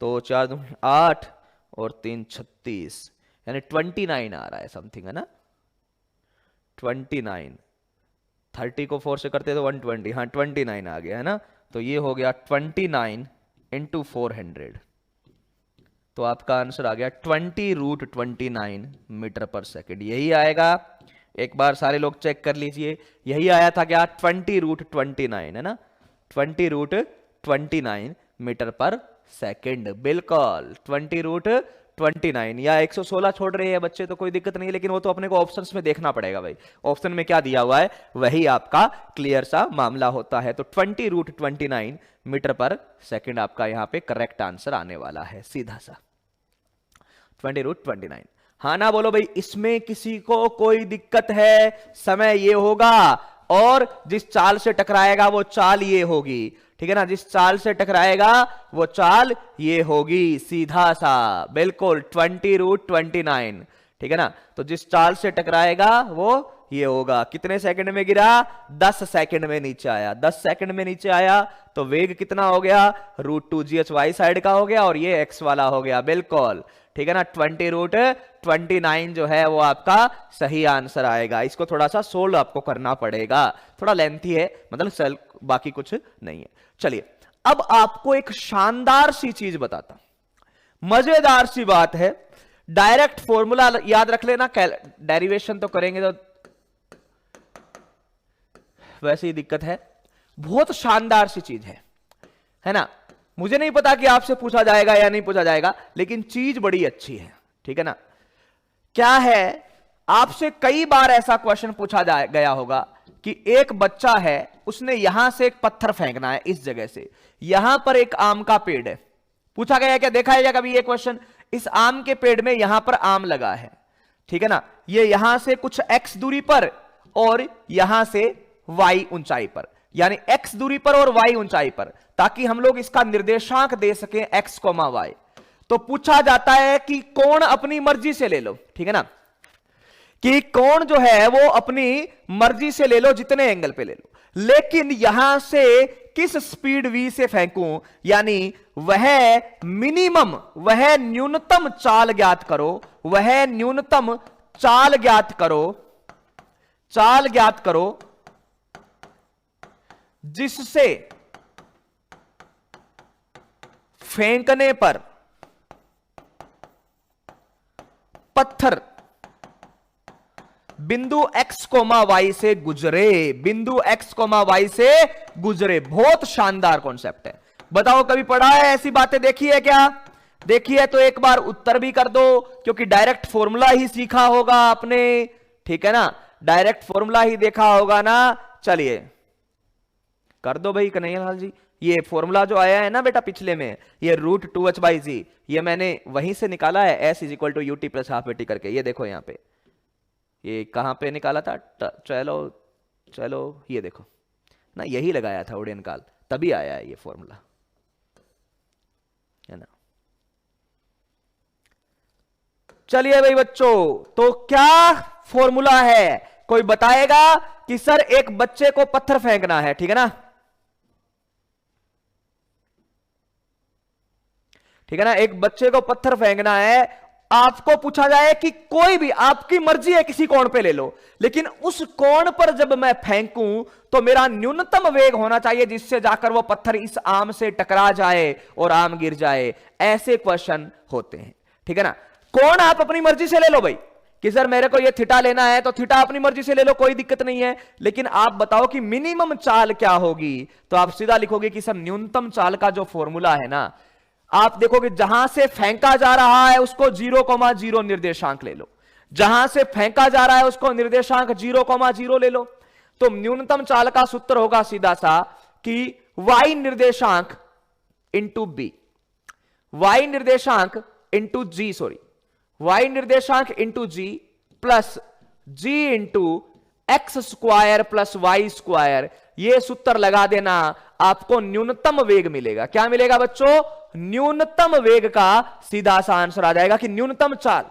तो 4 दूनी 8 और 3 36, यानी 29 आ रहा है समथिंग, है ना? 29, 30 को 4 से करते तो 120, हाँ 29 आ गया है ना। तो ये हो गया 29 इंटू 400, तो आपका आंसर आ गया 20√29 मीटर पर सेकेंड, यही आएगा। एक बार सारे लोग चेक कर लीजिए, यही आया था क्या? 20√29 है ना, 20√29 मीटर पर सेकेंड, बिल्कुल 20 29 या 116 छोड़ रहे हैं बच्चे तो कोई दिक्कत नहीं है, लेकिन वो तो अपने को ऑप्शंस में देखना पड़ेगा भाई, ऑप्शन में क्या दिया हुआ है वही आपका क्लियर सा मामला होता है। तो 20√29 मीटर पर सेकंड आपका यहां पे करेक्ट आंसर आने वाला है, सीधा सा 20√29। हाँ ना बोलो भाई, इसमें किसी को कोई दिक्कत है? समय ये होगा और जिस चाल से टकराएगा वो चाल ये होगी, ठीक है ना, जिस चाल से टकराएगा वो चाल ये होगी, सीधा सा बिल्कुल 20√29, ठीक है ना। तो जिस चाल से टकराएगा वो ये होगा। कितने सेकंड में गिरा? 10 सेकंड में नीचे आया। 10 सेकंड में नीचे आया तो वेग कितना हो गया? √2gh वाई साइड का हो गया और ये x वाला हो गया, बिल्कुल ठीक है ना। 20√29 जो है वो आपका सही आंसर आएगा। इसको थोड़ा सा सोल्व आपको करना पड़ेगा, थोड़ा लेंथी है, मतलब बाकी कुछ नहीं है। चलिए अब आपको एक शानदार सी चीज बताता, मजेदार सी बात है। डायरेक्ट फॉर्मूला याद रख लेना, डेरिवेशन तो करेंगे तो वैसे ही दिक्कत है। बहुत शानदार सी चीज है ना। मुझे नहीं पता कि आपसे पूछा जाएगा या नहीं पूछा जाएगा, लेकिन चीज बड़ी अच्छी है, ठीक है ना। क्या है, आपसे कई बार ऐसा क्वेश्चन पूछा गया होगा कि एक बच्चा है, उसने यहां से एक पत्थर फेंकना है इस जगह से, यहां पर एक आम का पेड़ है। पूछा गया है क्या? देखा है क्या कभी ये क्वेश्चन? इस आम के पेड़ में यहां पर आम लगा है, ठीक है ना। ये यहां से कुछ x दूरी पर और यहां से y ऊंचाई पर, यानी x दूरी पर और y ऊंचाई पर, ताकि हम लोग इसका निर्देशांक दे सकें x, y। तो पूछा जाता है कि कोण अपनी मर्जी से ले लो, ठीक है ना, कि कोण जो है वो अपनी मर्जी से ले लो, जितने एंगल पे ले लो, लेकिन यहां से किस स्पीड v से फेंकूं, यानी वह मिनिमम, वह न्यूनतम चाल ज्ञात करो, वह न्यूनतम चाल ज्ञात करो, चाल ज्ञात करो जिससे फेंकने पर पत्थर बिंदु x, y से गुजरे, बिंदु x, y से गुजरे। बहुत शानदार कॉन्सेप्ट है। बताओ कभी पढ़ा है ऐसी बातें? देखी है क्या? देखी है तो एक बार उत्तर भी कर दो, क्योंकि डायरेक्ट फॉर्मूला ही सीखा होगा आपने, ठीक है ना, डायरेक्ट फॉर्मूला ही देखा होगा ना। चलिए कर दो भाई कन्हैयालाल जी। ये फॉर्मूला जो आया है ना बेटा पिछले में, ये √2h/g, ये मैंने वहीं से निकाला है, s = ut + ½ करके। ये देखो यहां पे, ये कहां पे निकाला था? चलो चलो ये देखो ना, यही लगाया था ओडेन काल, तभी आया है ये फॉर्मूला, है ना। चलिए भाई बच्चों, तो क्या फॉर्मूला है? कोई बताएगा कि सर एक बच्चे को पत्थर फेंकना है, ठीक है ना, ठीक है ना, एक बच्चे को पत्थर फेंकना है। आपको पूछा जाए कि कोई भी, आपकी मर्जी है किसी कोण पे ले लो, लेकिन उस कोण पर जब मैं फेंकूं तो मेरा न्यूनतम वेग होना चाहिए जिससे जाकर वो पत्थर इस आम से टकरा जाए और आम गिर जाए। ऐसे क्वेश्चन होते हैं, ठीक है ना। कोण आप अपनी मर्जी से ले लो भाई, कि सर मेरे को ये थीटा लेना है तो थीटा अपनी मर्जी से ले लो, कोई दिक्कत नहीं है, लेकिन आप बताओ कि मिनिमम चाल क्या होगी। तो आप सीधा लिखोगे कि सर न्यूनतम चाल का जो फॉर्मूला है ना, आप देखोगे जहां से फेंका जा रहा है उसको 0,0 निर्देशांक ले लो, जहां से फेंका जा रहा है उसको निर्देशांक 0,0 ले लो। तो न्यूनतम चाल का सूत्र होगा सीधा सा कि y निर्देशांक इंटू b, y निर्देशांक इंटू g, सॉरी y निर्देशांक into g plus g into x² plus y²। ये सूत्र लगा देना, आपको न्यूनतम वेग मिलेगा। क्या मिलेगा बच्चों? न्यूनतम वेग का सीधा सा आंसर आ जाएगा कि न्यूनतम चाल।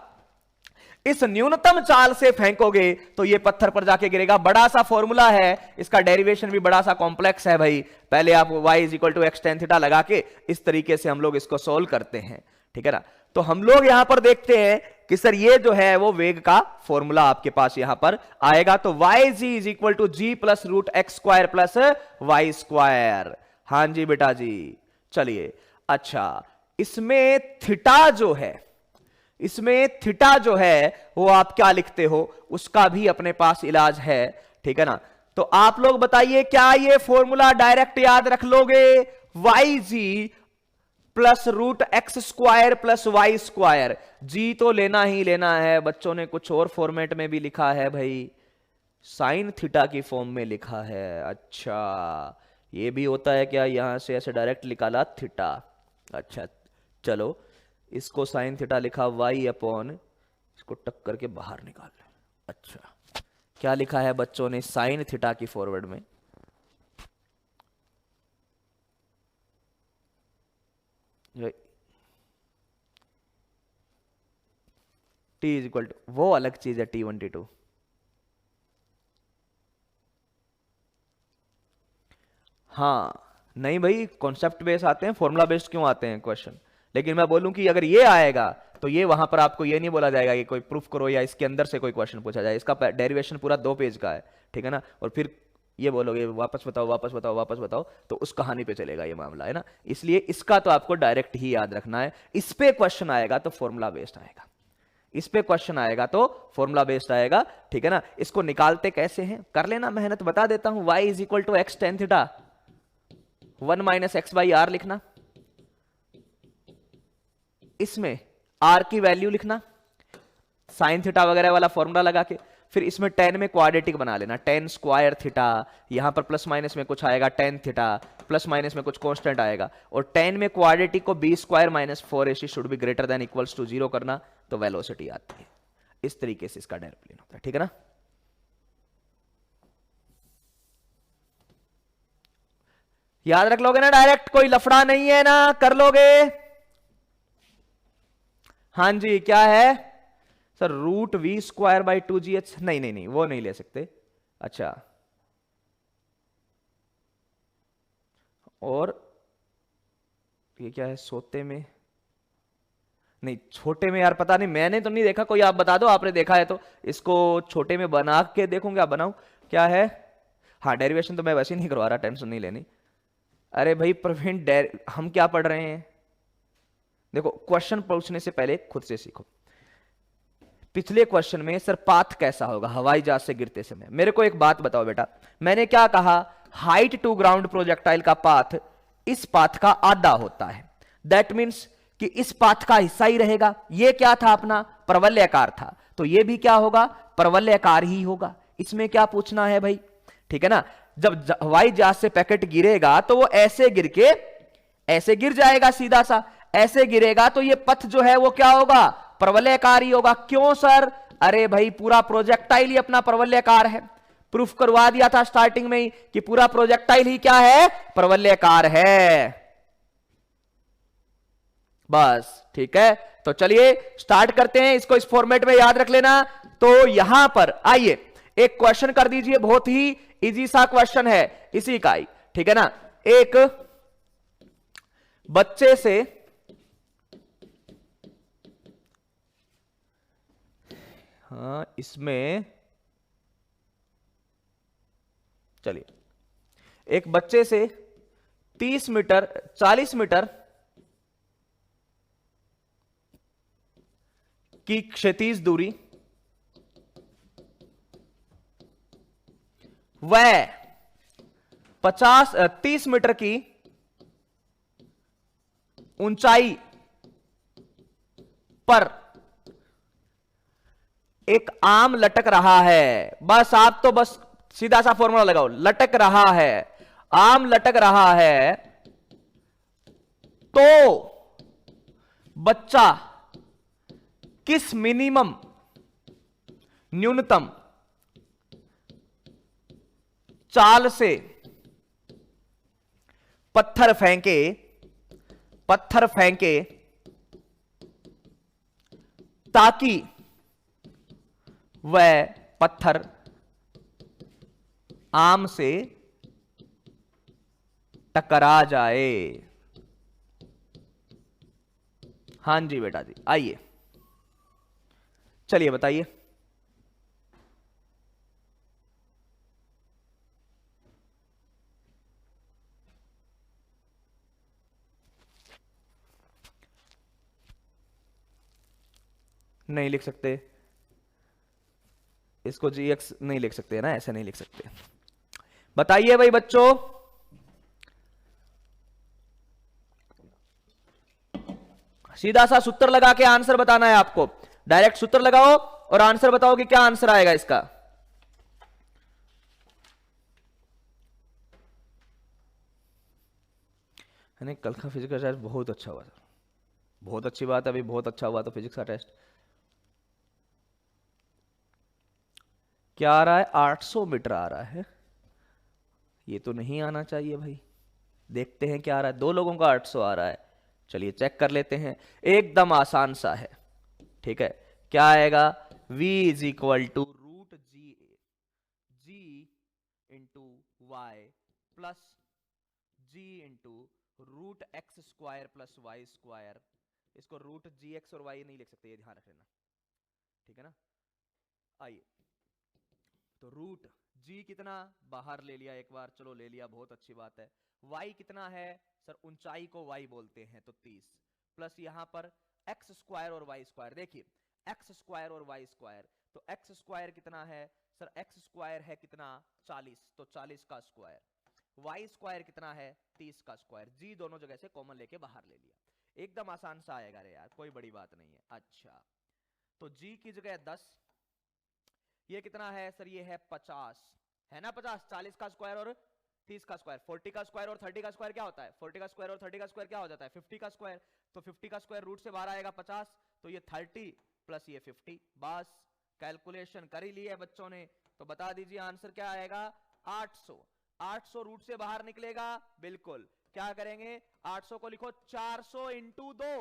इस न्यूनतम चाल से फेंकोगे तो ये पत्थर पर जाके गिरेगा। बड़ा सा फॉर्मूला है, इसका डेरिवेशन भी बड़ा सा कॉम्प्लेक्स है भाई। पहले आप y = x tan θ लगा के इस तरीके से हम लोग इसको सोल्व करते हैं, ठीक है ना। तो हम लोग यहां पर देखते हैं कि सर ये जो है वो वेग का फॉर्मूला आपके पास यहां पर आएगा। तो yg = g + √x² plus y²। हां जी बेटा जी। चलिए अच्छा, इसमें थीटा जो है, इसमें थीटा जो है वो आप क्या लिखते हो, उसका भी अपने पास इलाज है, ठीक है ना। तो आप लोग बताइए क्या ये फॉर्मूला डायरेक्ट याद रख लोगे? yg plus root X square plus Y square. G तो लेना ही लेना है, बच्चों ने कुछ और फॉर्मेट में भी लिखा है भाई, साइन थीटा की फॉर्म में लिखा है। अच्छा, ये भी होता है क्या? यहां से ऐसे डायरेक्ट निकाला थीटा। अच्छा चलो, इसको साइन थीटा लिखा वाई अपॉन, इसको टक करके बाहर निकाल लो। अच्छा, क्या लिखा है बच्चों ने साइन थीटा की फॉरवर्ड में? टी इज इक्वल टू, वो अलग चीज है T1 T2। हाँ नहीं भाई, कॉन्सेप्ट बेस्ड आते हैं, फॉर्मूला बेस्ड क्यों आते हैं क्वेश्चन। लेकिन मैं बोलूं कि अगर ये आएगा तो ये वहां पर आपको ये नहीं बोला जाएगा कि कोई प्रूफ करो या इसके अंदर से कोई क्वेश्चन पूछा जाए। इसका डेरिवेशन पूरा 2 पेज का है, ठीक है ना। और फिर ये बोलोगे वापस बताओ वापस बताओ वापस बताओ, तो उस कहानी पे चलेगा ये मामला, है ना। इसलिए इसका तो आपको डायरेक्ट ही याद रखना है। इस पे क्वेश्चन आएगा तो फॉर्मूला बेस्ड आएगा, इस पे क्वेश्चन आएगा तो फॉर्मूला बेस्ड आएगा, ठीक है ना। इसको निकालते कैसे हैं, कर लेना मेहनत, बता देता हूं। y is equal to X tan theta, 1 minus X by R लिखना, इसमें r की वैल्यू लिखना साइन थीटा वगैरह वाला फॉर्मूला लगा के, फिर इसमें टेन में क्वाड्रेटिक बना लेना, टेन स्क्वायर थीटा, यहां पर प्लस माइनस में कुछ आएगा टेन थीटा, प्लस माइनस में कुछ कांस्टेंट आएगा, और टेन में क्वाड्रेटिक को B square minus 4ac should be greater than equals to 0 करना, तो वेलोसिटी आती है। इस तरीके से इसका डेरिवेशन होता है, ठीक है ना। याद रख लोगे ना डायरेक्ट, कोई लफड़ा नहीं है ना, कर लोगे। हाँ जी, क्या है sir? Root V square by 2gh, नहीं नहीं नहीं, वो नहीं ले सकते। अच्छा, और ये क्या है सोते में? नहीं, छोटे में यार पता नहीं, मैंने तो नहीं देखा, कोई आप बता दो, आपने देखा है तो। इसको छोटे में बना के देखूंगा, बनाऊं क्या है। हाँ, डेरिवेशन तो मैं वैसे ही नहीं करवा रहा, टेंशन नहीं लेनी। अरे भाई प्रवीण, हम क्या पढ़ रहे हैं? देखो, क्वेश्चन पूछने से पहले खुद से सीखो। पिछले क्वेश्चन में सर पाथ कैसा होगा हवाई जहाज से गिरते समय, मेरे को एक बात बताओ बेटा। मैंने क्या कहा? हाइट टू ग्राउंड प्रोजेक्टाइल का पाथ इस पाथ का आधा होता है। दैट मीन्स कि इस पाथ का हिस्सा ही रहेगा। ये क्या था अपना? परवलयाकार था, तो ये भी क्या होगा? परवलयाकार ही होगा। इसमें क्या पूछना है भाई, ठीक है ना। जब हवाई जहाज से पैकेट गिरेगा तो वो ऐसे गिर के ऐसे गिर जाएगा, सीधा सा ऐसे गिरेगा, तो ये पथ जो है वो क्या होगा? परवलयाकार ही होगा। क्यों सर? अरे भाई पूरा प्रोजेक्टाइल ही अपना परवलयाकार है, प्रूफ करवा दिया था स्टार्टिंग में ही कि पूरा प्रोजेक्टाइल ही क्या है? परवलयाकार है। बस ठीक है, तो चलिए स्टार्ट करते हैं। इसको इस फॉर्मेट में याद रख लेना। तो यहां पर आइए एक क्वेश्चन कर दीजिए, बहुत ही इजी सा क्वेश्चन है इसी का ही, ठीक है ना। एक बच्चे से हाँ, इसमें चलिए, एक बच्चे से 30 मीटर 40 मीटर की क्षैतिज दूरी वह 30 मीटर की ऊंचाई पर एक आम लटक रहा है। बस आप तो बस सीधा सा फॉर्मूला लगाओ, लटक रहा है, आम लटक रहा है, तो बच्चा किस मिनिमम न्यूनतम चाल से पत्थर फेंके ताकि वह पत्थर आम से टकरा जाए। हां जी बेटा जी, आइए चलिए बताइए। नहीं लिख सकते इसको, gx नहीं लिख सकते ना, ऐसे नहीं लिख सकते। बताइए भाई बच्चों, सीधा सा सूत्र लगा के आंसर बताना है आपको। डायरेक्ट सूत्र लगाओ और आंसर बताओ कि क्या आंसर आएगा इसका। कल का फिजिक्स का टेस्ट बहुत अच्छा हुआ था, बहुत अच्छी बात है, अभी बहुत अच्छा हुआ था फिजिक्स का टेस्ट। क्या आ रहा है? 800 मीटर आ रहा है। ये तो नहीं आना चाहिए भाई। देखते हैं क्या आ रहा है। दो लोगों का 800 आ रहा है। चलिए चेक कर लेते हैं। एकदम आसान सा है, ठीक है। क्या आएगा? v is equal to root G into Y plus G into root X square plus Y square. इसको रूट जी एक्स और वाई नहीं लिख सकते, ये ध्यान रख लेना, ठीक है ना। आइए, तो रूट जी कितना बाहर ले लिया एक बार, चलो ले लिया, बहुत अच्छी बात है। y कितना है सर? ऊंचाई को y बोलते हैं तो 30 प्लस यहां पर एक्स स्क्वायर और वाई स्क्वायर। देखिए एक्स स्क्वायर और वाई स्क्वायर, तो एक्स स्क्वायर कितना है सर? एक्स स्क्वायर है कितना? 40, तो 40 का स्क्वायर। वाई स्क्वायर कितना है? 30 का स्क्वायर। जी दोनों जगह से कॉमन लेके बाहर ले लिया। एकदम आसान सा आएगा रे यार, कोई बड़ी बात नहीं है। अच्छा, तो जी की जगह 10, ये कितना है सर? ये है 50, है ना 50। 40 का स्क्वायर और 30 का स्क्वायर। 40 का स्क्वायर और 30 का स्क्वायर क्या होता है? 40 का स्क्वायर और 30 का स्क्वायर क्या हो जाता है? 50 का स्क्वायर। तो 50 का स्क्वायर रूट से बाहर आएगा 50, तो ये 30 प्लस ये 50। बस कैलकुलेशन कर ही ली है बच्चों ने, तो बता दीजिए आंसर क्या आएगा? 800। 800 रूट से बाहर निकलेगा, बिल्कुल। क्या करेंगे? 800 को लिखो 400 इंटू 2,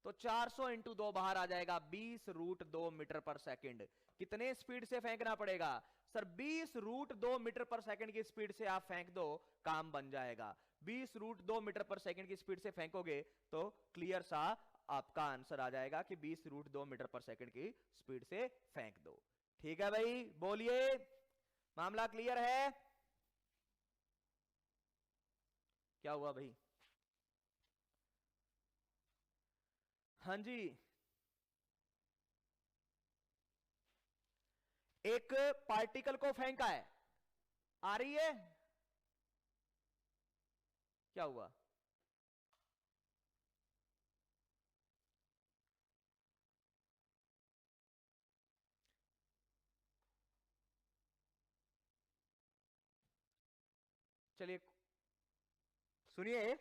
तो 400 इंटू 2 बाहर आ जाएगा 20 रूट 2 मीटर पर सेकंड। कितने स्पीड से फेंकना पड़ेगा सर? 20 रूट 2 मीटर पर सेकंड की स्पीड से आप फेंक दो, काम बन जाएगा। 20 रूट 2 मीटर पर सेकंड की स्पीड से फेंकोगे तो क्लियर सा आपका आंसर आ जाएगा कि 20 रूट 2 मीटर पर सेकंड की स्पीड से फेंक दो। ठीक है भाई, बोलिए, मामला क्लियर है? क्या हुआ भाई? हाँ जी, एक पार्टिकल को फेंका है, आ रही है? क्या हुआ? चलिए सुनिए,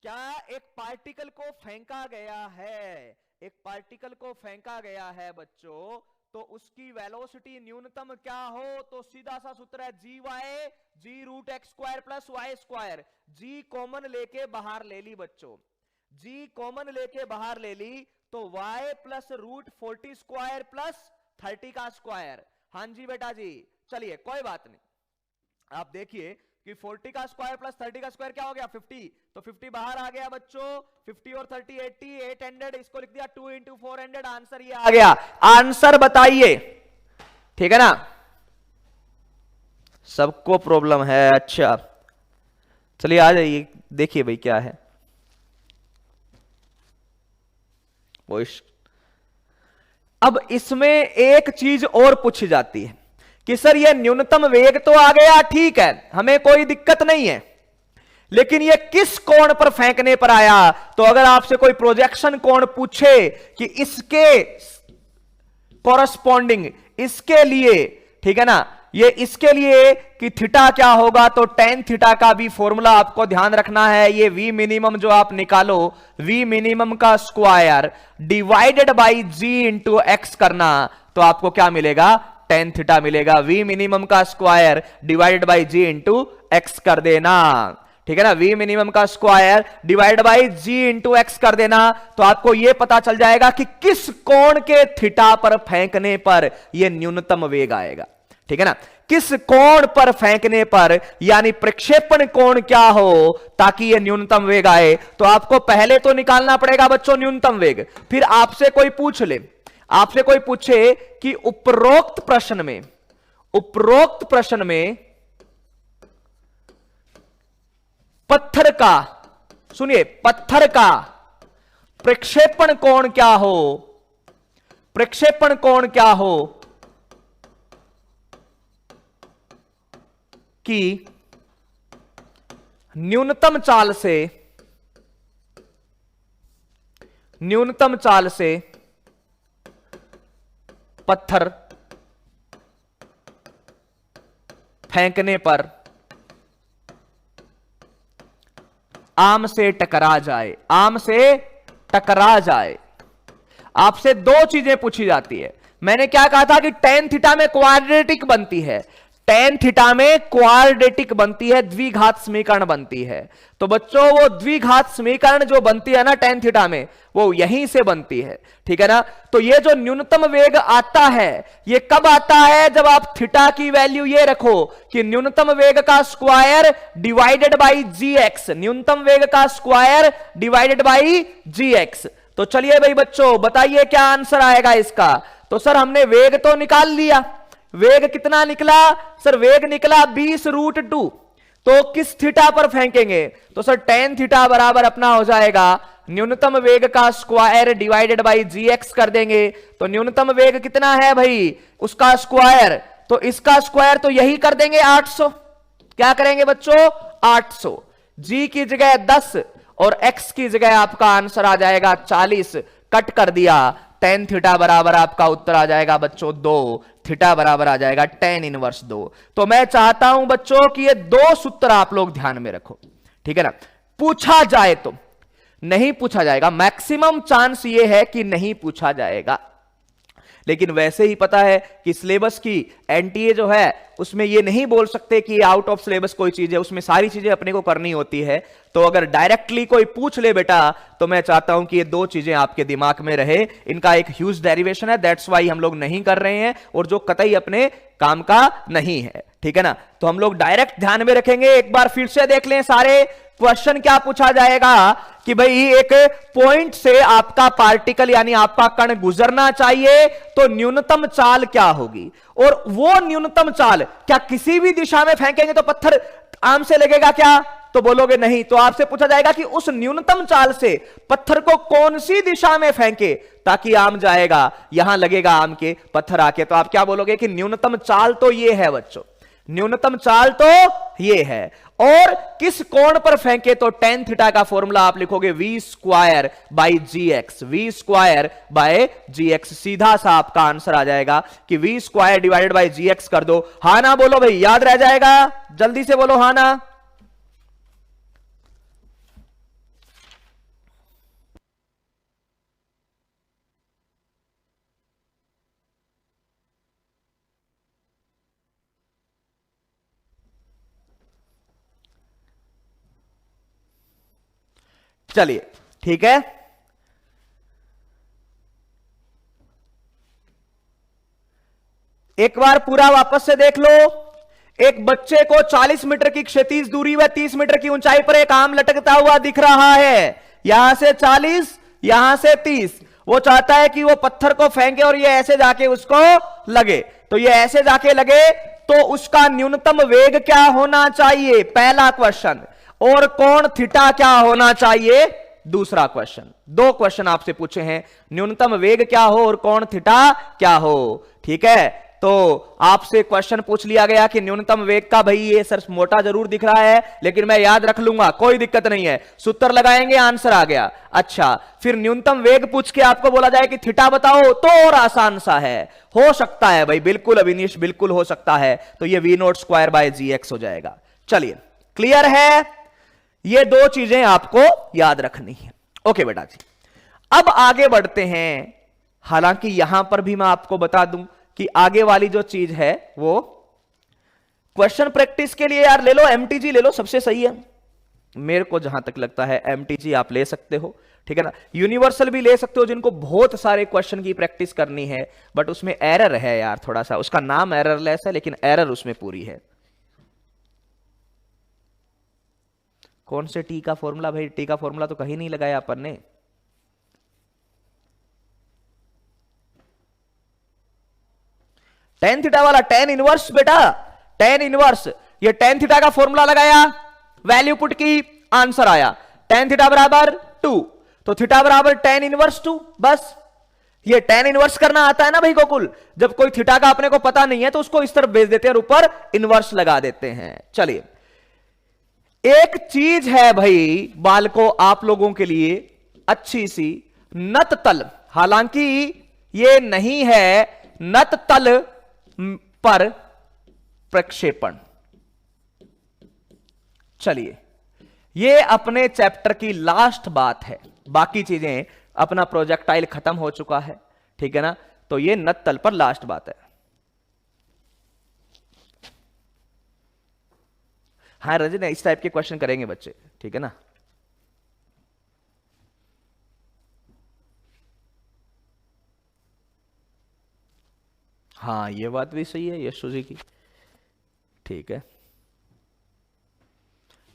क्या एक पार्टिकल को फेंका गया है, एक पार्टिकल को फेंका गया है बच्चों, तो उसकी वेलोसिटी न्यूनतम क्या हो? तो सीधा सा सूत्र है G Y G root X square plus Y square. G common लेके बाहर ले ली बच्चों, जी कॉमन लेके बाहर ले ली, तो y plus root 40 square plus 30 का स्क्वायर। हाँ जी बेटा जी, चलिए कोई बात नहीं। आप देखिए कि 40 का स्क्वायर प्लस 30 का स्क्वायर क्या हो गया? 50, तो 50 बाहर आ गया बच्चों। 50 और 30 80, 800, इसको लिख दिया 2 इंटू 400। आंसर ये आ गया। आंसर बताइए, ठीक है ना? सबको प्रॉब्लम है? अच्छा चलिए आ जाइए, देखिए भाई क्या है वो। अब इसमें एक चीज और पूछी जाती है कि सर ये न्यूनतम वेग तो आ गया, ठीक है, हमें कोई दिक्कत नहीं है, लेकिन ये किस कोण पर फेंकने पर आया? तो अगर आपसे कोई प्रोजेक्शन कोण पूछे कि इसके कॉरस्पॉन्डिंग, इसके लिए, ठीक है ना, ये इसके लिए कि थीटा क्या होगा, तो टेन थीटा का भी फॉर्मूला आपको ध्यान रखना है। ये वी मिनिमम जो आप निकालो, वी मिनिमम का square divided by G into X करना, तो आपको क्या मिलेगा? टेन थीटा मिलेगा। वी मिनिमम का square divided by G into X कर देना, ठीक है ना। वी मिनिमम का square divide by G into X कर देना, तो आपको यह पता चल जाएगा कि किस कोण के थीटा पर फेंकने पर यह न्यूनतम वेग आएगा, ठीक है ना। किस कोण पर फेंकने पर, यानी प्रक्षेपण कोण क्या हो ताकि यह न्यूनतम वेग आए, तो आपको पहले तो निकालना पड़ेगा बच्चों न्यूनतम वेग। फिर आपसे कोई पूछ ले, आपसे कोई पूछे कि उपरोक्त प्रश्न में, उपरोक्त प्रश्न में पत्थर का, सुनिए, पत्थर का प्रक्षेपण कोण क्या हो, प्रक्षेपण कोण क्या हो कि न्यूनतम चाल से, न्यूनतम चाल से पत्थर फेंकने पर आम से टकरा जाए, आम से टकरा जाए। आपसे दो चीजें पूछी जाती है। मैंने क्या कहा था कि टेन थीटा में क्वाड्रेटिक बनती है, टेन थीटा में क्वाड्रेटिक बनती है, द्विघात समीकरण बनती है। तो बच्चों वो द्विघात समीकरण जो बनती है ना टेन थीटा में, वो यहीं से बनती है, ठीक है ना। तो ये जो न्यूनतम वेग आता है ये कब आता है, जब आप थीटा की वैल्यू ये रखो कि न्यूनतम वेग का square divided by G X, न्यूनतम वेग का square divided by G X. तो चलिए भाई बच्चों बताइए क्या आंसर आएगा इसका। तो सर हमने वेग तो निकाल लिया, वेग कितना निकला सर, वेग निकला 20√2। तो किस थीटा पर फेंकेंगे, तो सर टेन थीटा बराबर अपना हो जाएगा न्यूनतम वेग का square divided by G X कर देंगे। तो न्यूनतम वेग कितना है भाई, उसका स्क्वायर, तो इसका स्क्वायर तो यही कर देंगे 800। क्या करेंगे बच्चों 800, जी की जगह 10 और एक्स की जगह आपका आंसर आ जाएगा 40, कट कर दिया, टेन थीटा बराबर आपका उत्तर आ जाएगा बच्चों 2, थीटा बराबर आ जाएगा टेन इनवर्स 2। तो मैं चाहता हूं बच्चों कि ये दो सूत्र आप लोग ध्यान में रखो, ठीक है ना। पूछा जाए तो नहीं पूछा जाएगा, मैक्सिमम चांस ये है कि नहीं पूछा जाएगा, लेकिन वैसे ही पता है कि सिलेबस की एनटीए जो है उसमें ये नहीं बोल सकते कि आउट ऑफ सिलेबस कोई चीज है, उसमें सारी चीजें अपने को करनी होती है। तो अगर डायरेक्टली कोई पूछ ले बेटा तो मैं चाहता हूं कि ये दो चीजें आपके दिमाग में रहे, इनका एक ह्यूज डेरिवेशन है, दैट्स वाई हम लोग नहीं कर रहे हैं और जो कतई अपने काम का नहीं है, ठीक है ना। तो हम लोग डायरेक्ट ध्यान में रखेंगे। एक बार फिर से देख लें सारे क्वेश्चन क्या पूछा जाएगा कि भाई एक पॉइंट से आपका पार्टिकल यानी आपका कण गुजरना चाहिए तो न्यूनतम चाल क्या होगी, और वो न्यूनतम चाल क्या किसी भी दिशा में फेंकेंगे तो पत्थर आम से लगेगा क्या, तो बोलोगे नहीं। तो आपसे पूछा जाएगा कि उस न्यूनतम चाल से पत्थर को कौन सी दिशा में फेंके ताकि आम जाएगा, यहां लगेगा आम के पत्थर आके। तो आप क्या बोलोगे कि न्यूनतम चाल तो ये है बच्चों, न्यूनतम चाल तो ये है, और किस कोण पर फेंके तो टेन थीटा का फॉर्मूला आप लिखोगे V square by G X, V square by G X. सीधा सा आपका आंसर आ जाएगा कि V square divided by G X कर दो। हा ना बोलो भाई, याद रह जाएगा, जल्दी से बोलो हा ना। चलिए ठीक है, एक बार पूरा वापस से देख लो। एक बच्चे को 40 मीटर की क्षैतिज दूरी व 30 मीटर की ऊंचाई पर एक आम लटकता हुआ दिख रहा है, यहां से 40 यहां से 30। वो चाहता है कि वो पत्थर को फेंके और ये ऐसे जाके उसको लगे, तो ये ऐसे जाके लगे तो उसका न्यूनतम वेग क्या होना चाहिए, पहला क्वेश्चन, और कोण थीटा क्या होना चाहिए, दूसरा क्वेश्चन। दो क्वेश्चन आपसे पूछे हैं, न्यूनतम वेग क्या हो और कोण थीटा क्या हो, ठीक है। तो आपसे क्वेश्चन पूछ लिया गया कि न्यूनतम वेग का, भाई ये सर मोटा जरूर दिख रहा है लेकिन मैं याद रख लूंगा, कोई दिक्कत नहीं है, सूत्र लगाएंगे आंसर आ गया। अच्छा, फिर न्यूनतम वेग पूछ के आपको बोला जाए कि थीटा बताओ तो और आसान सा है, हो सकता है भाई, बिल्कुल अविनीश बिल्कुल हो सकता है। तो ये V note square by G X हो जाएगा। चलिए क्लियर है, ये दो चीजें आपको याद रखनी है। ओके बेटा जी, अब आगे बढ़ते हैं। हालांकि यहां पर भी मैं आपको बता दूं कि आगे वाली जो चीज है वो क्वेश्चन प्रैक्टिस के लिए यार ले लो, एमटीजी ले लो, सबसे सही है मेरे को जहां तक लगता है। एमटीजी आप ले सकते हो, ठीक है ना। यूनिवर्सल भी ले सकते हो जिनको बहुत सारे क्वेश्चन की प्रैक्टिस करनी है, बट उसमें एरर है यार थोड़ा सा, उसका नाम एररलेस है लेकिन एरर उसमें पूरी है। कौन से टी का फॉर्मूला भाई, टी का फॉर्मूला तो कहीं नहीं लगाया अपन ने। टेन थीटा वाला, टेन इनवर्स बेटा, टेन इनवर्स, ये टेन थीटा का फॉर्मूला लगाया, वैल्यू पुट की, आंसर आया टेन थीटा बराबर 2, तो थीटा बराबर टेन इनवर्स 2। बस ये टेन इनवर्स करना आता है ना भाई गोकुल, जब कोई थीटा का अपने को पता नहीं है तो उसको इस तरफ भेज देते हैं और ऊपर इनवर्स लगा देते हैं। चलिए, एक चीज है भाई बालको आप लोगों के लिए अच्छी सी, नत तल, हालांकि ये नहीं है नत तल पर प्रक्षेपण। चलिए, ये अपने चैप्टर की लास्ट बात है, बाकी चीजें अपना प्रोजेक्टाइल खत्म हो चुका है, ठीक है ना। तो ये नत तल पर लास्ट बात है। हाँ रजन, इस टाइप के क्वेश्चन करेंगे बच्चे, ठीक है ना। हाँ ये बात भी सही है यशु जी की, ठीक है।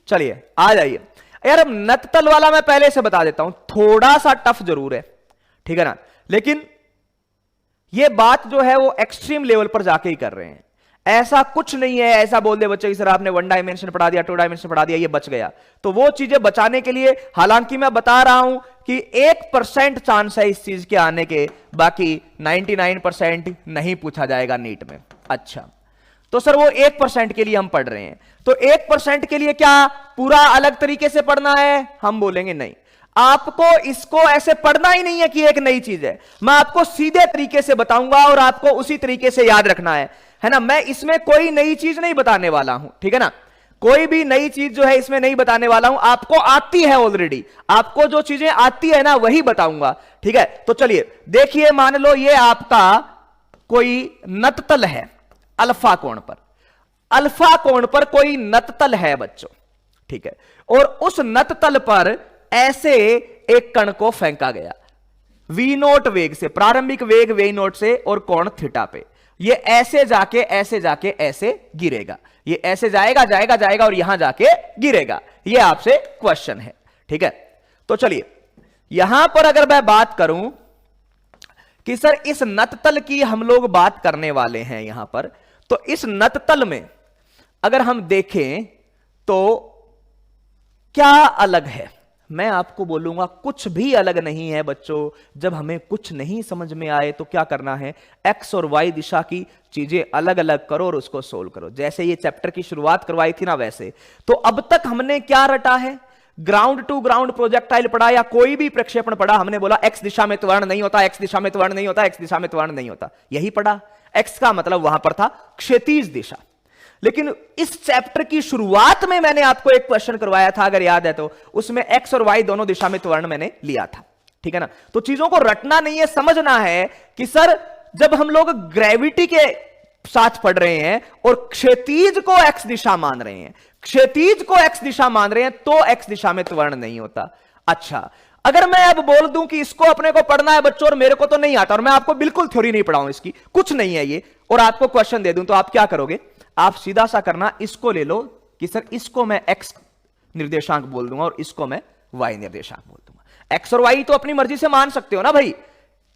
चलिए आ जाइए यार, अब नततल वाला मैं पहले से बता देता हूं, थोड़ा सा टफ जरूर है, ठीक है ना, लेकिन ये बात जो है वो एक्सट्रीम लेवल पर जाके ही कर रहे हैं। ऐसा कुछ नहीं है ऐसा बोल दे बच्चे कि सर आपने 1 डायमेंशन पढ़ा दिया, 2 डायमेंशन पढ़ा दिया, ये बच गया। तो वो चीजें बचाने के लिए, हालांकि मैं बता रहा हूं कि 1% चांस है इस चीज के आने के, बाकी 99% नहीं पूछा जाएगा नीट में। अच्छा, तो सर वो 1% के लिए हम पढ़ रहे हैं, तो 1% के लिए क्या पूरा अलग तरीके से पढ़ना है? हम बोलेंगे नहीं, आपको इसको ऐसे पढ़ना ही नहीं है कि एक नई चीज है, मैं आपको सीधे तरीके से बताऊंगा और आपको उसी तरीके से याद रखना है ना। मैं इसमें कोई नई चीज नहीं बताने वाला हूं, ठीक है ना, कोई भी नई चीज जो है इसमें नहीं बताने वाला हूं, आपको आती है ऑलरेडी, आपको जो चीजें आती है ना वही बताऊंगा, ठीक है। तो चलिए देखिए, मान लो ये आपका कोई नततल है अल्फा कोण पर, अल्फा कोण पर कोई नततल है बच्चों, ठीक है, और उस नततल पर ऐसे एक कण को फेंका गया v नोट वेग से, प्रारंभिक वेग v नोट से और कोण थीटा पे, ये ऐसे जाके ऐसे गिरेगा, ये ऐसे जाएगा जाएगा जाएगा और यहां जाके गिरेगा। ये आपसे क्वेश्चन है, ठीक है। तो चलिए यहां पर अगर मैं बात करूं कि सर इस नततल की हम लोग बात करने वाले हैं यहां पर, तो इस नततल में अगर हम देखें तो क्या अलग है, मैं आपको बोलूंगा कुछ भी अलग नहीं है बच्चों। जब हमें कुछ नहीं समझ में आए तो क्या करना है, एक्स और वाई दिशा की चीजें अलग अलग करो और उसको सोल्व करो। जैसे ये चैप्टर की शुरुआत करवाई थी ना, वैसे तो अब तक हमने क्या रटा है, ग्राउंड टू ग्राउंड प्रोजेक्टाइल पढ़ा या कोई भी प्रक्षेपण पढ़ा, हमने बोला एक्स दिशा में त्वरण नहीं होता, एक्स दिशा में त्वरण नहीं होता, एक्स दिशा में त्वरण नहीं होता, यही पढ़ा। एक्स का मतलब वहां पर था क्षैतिज दिशा। लेकिन इस चैप्टर की शुरुआत में मैंने आपको एक क्वेश्चन करवाया था, अगर याद है तो, उसमें एक्स और वाई दोनों दिशा में त्वरण मैंने लिया था, ठीक है ना। तो चीजों को रटना नहीं है, समझना है कि सर जब हम लोग ग्रेविटी के साथ पढ़ रहे हैं और क्षैतिज को एक्स दिशा मान रहे हैं, क्षैतिज को एक्स दिशा मान रहे हैं, तो एक्स दिशा में त्वरण नहीं होता। अच्छा, अगर मैं अब बोल दूं कि इसको अपने को पढ़ना है बच्चों और मेरे को तो नहीं आता और मैं आपको बिल्कुल थ्योरी नहीं पढ़ाऊं, इसकी कुछ नहीं है ये, और आपको क्वेश्चन दे दूं, तो आप क्या करोगे, आप सीधा सा करना, इसको ले लो कि सर इसको मैं एक्स निर्देशांक बोल दूंगा और इसको मैं वाई निर्देशांक बोल दूंगा। एक्स और वाई तो अपनी मर्जी से मान सकते हो ना भाई,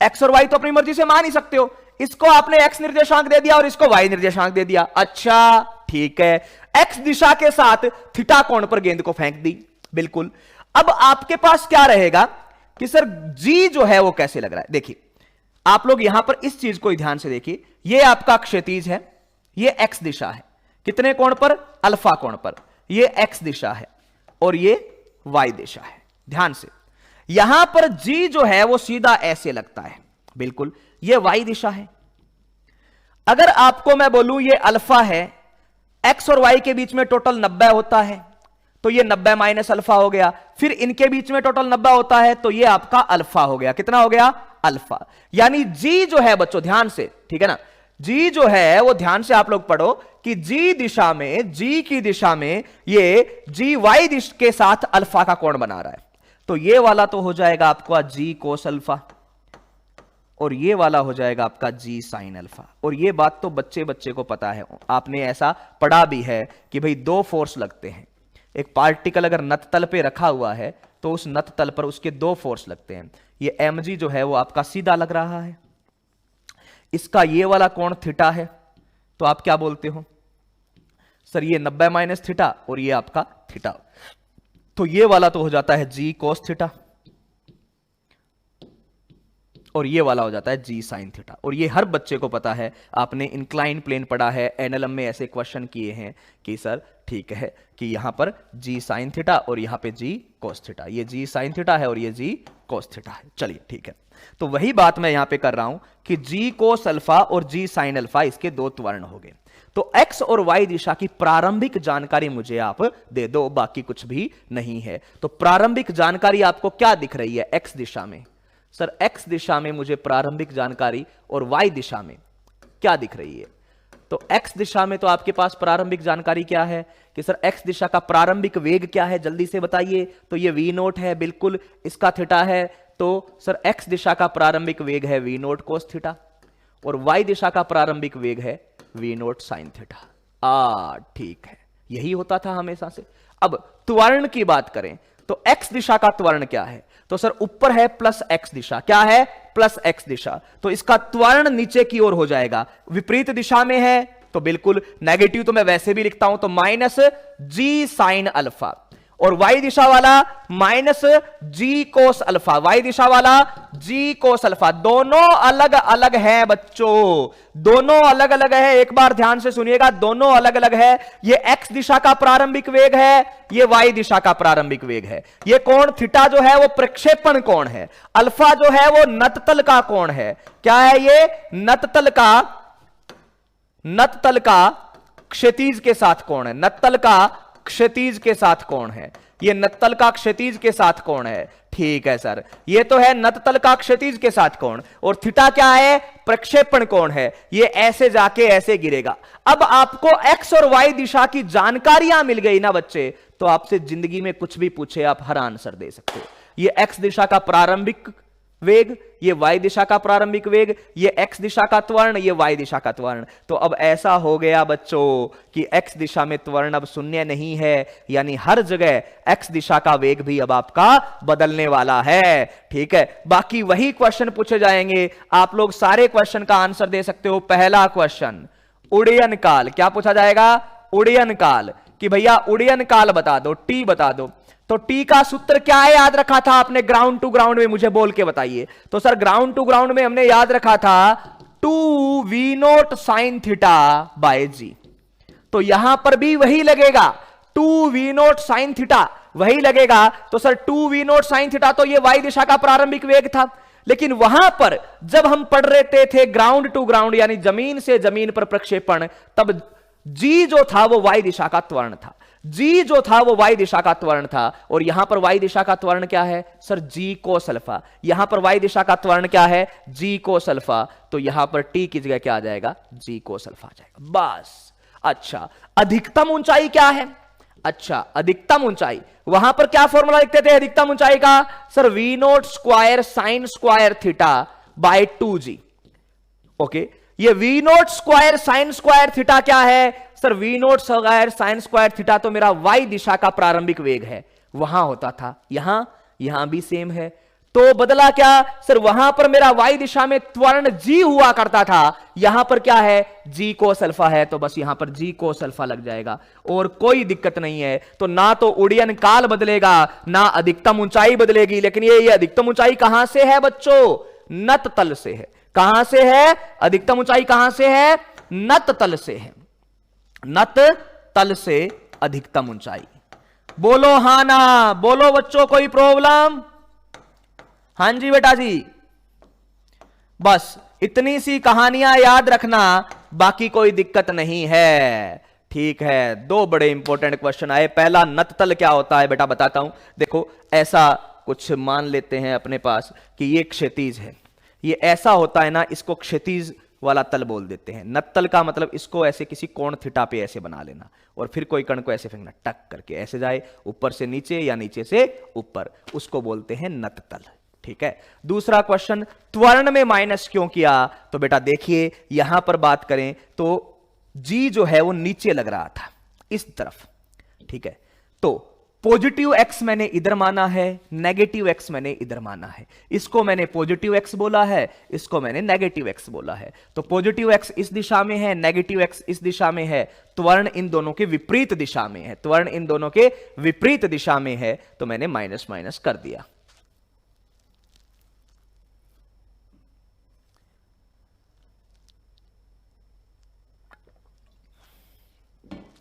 एक्स और वाई तो अपनी मर्जी से मान ही सकते हो। इसको आपने एक्स निर्देशांक दे दिया और इसको वाई निर्देशांक दे दिया, अच्छा ठीक है। एक्स दिशा के साथ थीटा कोण पर गेंद को फेंक दी, बिल्कुल। अब आपके पास क्या रहेगा कि सर जी जो है वो कैसे लग रहा है। देखिए आप लोग यहां पर इस चीज को ध्यान से देखिए, ये आपका क्षैतिज है, ये एक्स दिशा है, कितने कोण पर, अल्फा कोण पर, ये एक्स दिशा है और ये वाई दिशा है। ध्यान से यहां पर जी जो है वो सीधा ऐसे लगता है, बिल्कुल, ये वाई दिशा है। अगर आपको मैं बोलूं ये अल्फा है, एक्स और वाई के बीच में टोटल 90 होता है, तो ये 90 माइनस अल्फा हो गया, फिर इनके बीच में टोटल 90 होता है, तो ये आपका अल्फा हो गया, कितना हो गया, अल्फा। यानी जी जो है बच्चों ध्यान से, ठीक है ना, जी जो है वो ध्यान से आप लोग पढ़ो कि जी दिशा में, जी की दिशा में ये जी वाई दिशा के साथ अल्फा का कोण बना रहा है, तो ये वाला तो हो जाएगा आपका जी कोस अल्फा और ये वाला हो जाएगा आपका जी साइन अल्फा। और ये बात तो बच्चे बच्चे को पता है, आपने ऐसा पढ़ा भी है कि भाई दो फोर्स लगते हैं, एक पार्टिकल अगर नततल पे रखा हुआ है तो उस नततल पर उसके दो फोर्स लगते हैं। ये mg जो है वो आपका सीधा लग रहा है, इसका ये वाला कोण थीटा है, तो आप क्या बोलते हो सर ये 90 माइनस थीटा और ये आपका थीटा, तो ये वाला तो हो जाता है जी कोस थीटा और ये वाला हो जाता है जी साइन थीटा। और ये हर बच्चे को पता है, आपने इंक्लाइन प्लेन पढ़ा है, एनएलएम में ऐसे क्वेश्चन किए हैं कि सर ठीक है कि यहां पर जी साइन थीटा और यहां पे जी कोस थीटा, ये जी साइन थीटा है और ये जी कोस थीटा है। चलिए ठीक है, तो वही बात मैं यहां पे कर रहा हूं कि जी कोस अल्फा और जी साइन अल्फा इसके दो त्वरण हो गए। तो x और y दिशा की प्रारंभिक जानकारी मुझे आप दे दो, बाकी कुछ भी नहीं है। तो प्रारंभिक जानकारी आपको क्या दिख रही है x दिशा में? सर x दिशा में मुझे प्रारंभिक जानकारी और y दिशा में क्या दिख रही है? तो x दिशा में तो आपके पास प्रारंभिक जानकारी क्या है कि सर x दिशा का प्रारंभिक वेग क्या है, जल्दी से बताइए। तो ये v नोट है, बिल्कुल इसका थीटा है। तो सर x दिशा का प्रारंभिक वेग है v नोट कोस थीटा और y दिशा का प्रारंभिक वेग है v नोट साइन थीटा। ठीक है, यही होता था हमेशा से। अब त्वरण की बात करें तो x दिशा का त्वरण क्या है? तो सर ऊपर है प्लस x दिशा, क्या है? प्लस x दिशा। तो इसका त्वरण नीचे की ओर हो जाएगा। विपरीत दिशा में है तो बिल्कुल नेगेटिव, तो मैं वैसे भी लिखता हूं तो माइनस जी साइन अल्फा, और y दिशा वाला minus G cos alpha, y दिशा वाला जी कोस अल्फा। दोनों अलग अलग है बच्चों, दोनों अलग अलग है। एक बार ध्यान से सुनिएगा, दोनों अलग अलग है। ये x दिशा का प्रारंभिक वेग है, ये y दिशा का प्रारंभिक वेग है। ये कोण थीटा जो है वो प्रक्षेपण कोण है, अल्फा जो है वो नततल का कोण है। क्या है ये? नततल का क्षैतिज के साथ कोण है, नततल का क्षैतिज के साथ कोण है। ये नततल का क्षैतिज के साथ कोण है। ठीक है सर, ये तो है नततल का क्षैतिज के साथ कोण, और थीटा क्या है? प्रक्षेपण कोण है। ये ऐसे जाके ऐसे गिरेगा। अब आपको x और y दिशा की जानकारियां मिल गई ना बच्चे, तो आपसे जिंदगी में कुछ भी पूछे आप हर आंसर दे सकते हो। ये x दिशा का प्रारंभिक वेग, ये y दिशा का प्रारंभिक वेग, ये x दिशा का त्वरण, ये y दिशा का त्वरण। तो अब ऐसा हो गया बच्चों कि x दिशा में त्वरण अब शून्य नहीं है, यानी हर जगह x दिशा का वेग भी अब आपका बदलने वाला है। ठीक है, बाकी वही क्वेश्चन पूछे जाएंगे, आप लोग सारे क्वेश्चन का आंसर दे सकते हो। पहला क्वेश्चन उड्डयन काल, क्या पूछा जाएगा? उड्डयन काल, कि भैया उड्डयन काल बता दो, टी बता दो। तो टी का सूत्र क्या है, याद रखा था आपने ग्राउंड टू ग्राउंड में? मुझे बोल के बताइए। तो सर ग्राउंड टू ग्राउंड में हमने याद रखा था 2v0 sign theta by G. तो यहां पर भी वही लगेगा, 2v0 साइन थीटा वही लगेगा। तो सर 2v0 साइन थीटा तो ये y दिशा का प्रारंभिक वेग था, लेकिन वहां पर जब हम पढ़ रहे थे ग्राउंड टू ग्राउंड यानी जमीन से जमीन पर प्रक्षेपण, तब जी जो था वो y दिशा का त्वरण था, जी जो था वो y दिशा का त्वरण था। और यहां पर y दिशा का त्वरण क्या है? सर जी कोस अल्फा। यहां पर y दिशा का त्वरण क्या है? जी कोस अल्फा। तो यहां पर t की जगह क्या आ जाएगा? जी कोस अल्फा आ जाएगा, बस। अच्छा, अधिकतम ऊंचाई क्या है? अच्छा, अधिकतम ऊंचाई, वहां पर क्या फॉर्मूला लिखते थे अधिकतम ऊंचाई का? Sir v note square sine square theta by 2g। Okay, ये v note square sine square theta क्या है? Sir v note square sine square theta तो मेरा y दिशा का प्रारंभिक वेग है, वहां होता था। यहां भी सेम है, तो बदला क्या? सर वहां पर मेरा y दिशा में त्वरण g हुआ करता था, यहां पर क्या है? g कोस अल्फा है, तो बस यहां पर g कोस अल्फा लग जाएगा और कोई दिक्कत नहीं है। तो ना तो उड्डयन काल बदलेगा, ना अधिकतम ऊंचाई बदलेगी। लेकिन ये अधिकतम ऊंचाई कहां से है बच्चों? नत तल से है। कहां से है? अधिकतम ऊंचाई कहां से है? नत तल से है। नत तल से अधिकतम ऊंचाई। बोलो हां ना, बोलो बच्चों, कोई प्रॉब्लम? हां जी बेटा जी, बस इतनी सी कहानियां याद रखना, बाकी कोई दिक्कत नहीं है। ठीक है, दो बड़े इंपॉर्टेंट क्वेश्चन आए। पहला, नततल क्या होता है बेटा बताता हूं। देखो, ऐसा कुछ मान लेते हैं अपने पास कि ये क्षैतिज है, ये ऐसा होता है ना, इसको क्षैतिज वाला तल बोल देते हैं। नततल का मतलब इसको ऐसे किसी कोण थीटा पे ऐसे बना लेना, और फिर कोई कण को ऐसे फेंकना, टक करके ऐसे जाए ऊपर से नीचे या नीचे से ऊपर, उसको बोलते हैं नततल। ठीक है, दूसरा क्वेश्चन, त्वरण में माइनस क्यों किया? तो बेटा देखिए, यहां पर बात करें तो जी जो है वो नीचे लग रहा था इस तरफ। ठीक है, तो पॉजिटिव x मैंने इधर माना है, नेगेटिव x मैंने इधर माना है। इसको मैंने पॉजिटिव x बोला है, इसको मैंने नेगेटिव x बोला है। तो पॉजिटिव x इस दिशा में है, नेगेटिव x इस दिशा में है, त्वरण इन दोनों के विपरीत दिशा में है, त्वरण इन दोनों के विपरीत दिशा में है, तो मैंने माइनस माइनस कर दिया।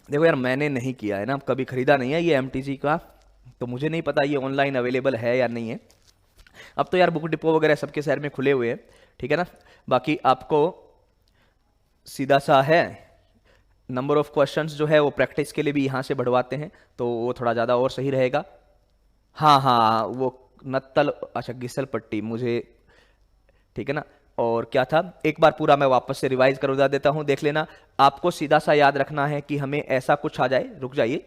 देखो यार, मैंने नहीं किया है ना, कभी खरीदा नहीं है ये एमटीजी का, तो मुझे नहीं पता ये ऑनलाइन अवेलेबल है या नहीं है। अब तो यार बुक डिपो वगैरह सबके शहर में खुले हुए हैं, ठीक है ना। बाकी आपको सीधा सा है, नंबर ऑफ क्वेश्चंस जो है वो प्रैक्टिस के लिए भी यहाँ से बढ़वाते हैं, तो वो थोड़ा ज़्यादा और सही रहेगा। हाँ हाँ, वो नत्तल, अच्छा घिसल पट्टी मुझे, ठीक है ना। और क्या था, एक बार पूरा मैं वापस से रिवाइज करवा देता हूं, देख लेना। आपको सीधा सा याद रखना है कि हमें ऐसा कुछ आ जाए, रुक जाइए